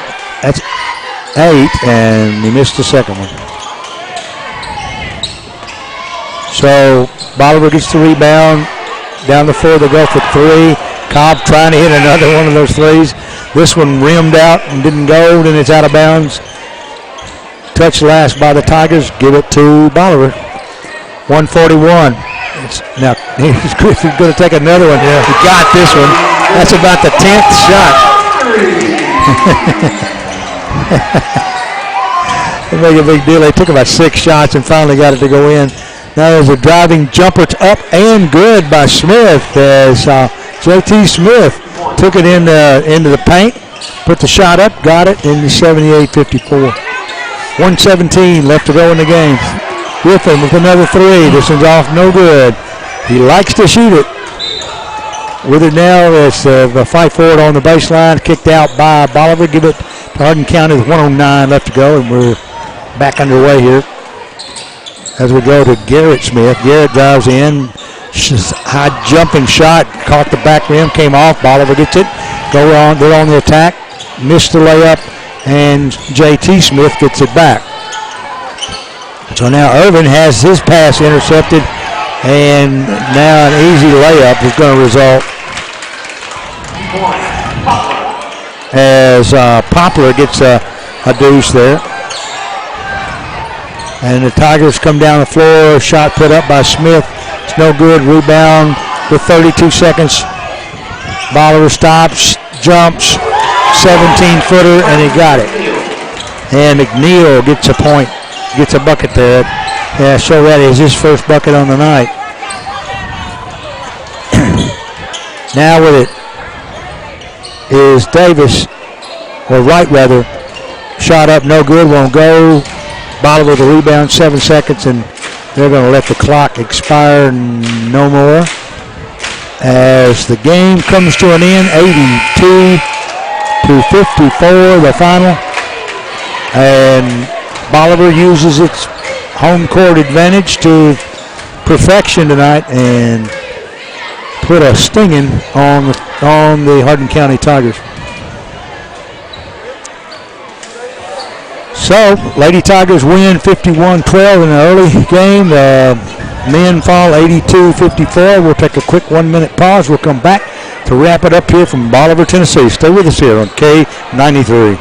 and he missed the second one. So Bolivar gets the rebound. Down the floor, they go for 3. Cobb trying to hit another one of those threes. This one rimmed out and didn't go, then it's out of bounds. Touch last by the Tigers. Give it to Bolivar. 141. Now he's going to take another one. Yeah. He got this one. That's about the 10th shot. They make a big deal. They took about 6 shots and finally got it to go in. Now there's a driving jumper up and good by Smith as JT Smith took it into the paint, put the shot up, got it in the 78-54. 1:17 left to go in the game. Griffin with another 3. This one's off, no good. He likes to shoot it. With it now, it's a fight for it on the baseline. Kicked out by Bolivar. Give it to Hardin County with 1:09 left to go, and we're back underway here. As we go to Garrett Smith. Garrett drives in. High jumping shot. Caught the back rim. Came off. Bolivar gets it. They're on the attack. Missed the layup. And JT Smith gets it back. So now Irvin has his pass intercepted, and now an easy layup is going to result as Poplar gets a deuce there. And the Tigers come down the floor. Shot put up by Smith. It's no good. Rebound with 32 seconds. Bolivar stops, jumps, 17-footer, and he got it. And McNeil gets a point, gets a bucket there. Yeah, so that is his first bucket on the night. Now with it is Davis, or Wright rather. Shot up, no good, won't go. Bolivar with the rebound, 7 seconds, and they're going to let the clock expire no more. As the game comes to an end, 82-54, the final. And Bolivar uses its home court advantage to perfection tonight and put a stinging on the Hardin County Tigers. So, Lady Tigers win 51-12 in the early game. Men fall 82-54. We'll take a quick 1-minute pause. We'll come back to wrap it up here from Bolivar, Tennessee. Stay with us here on K93.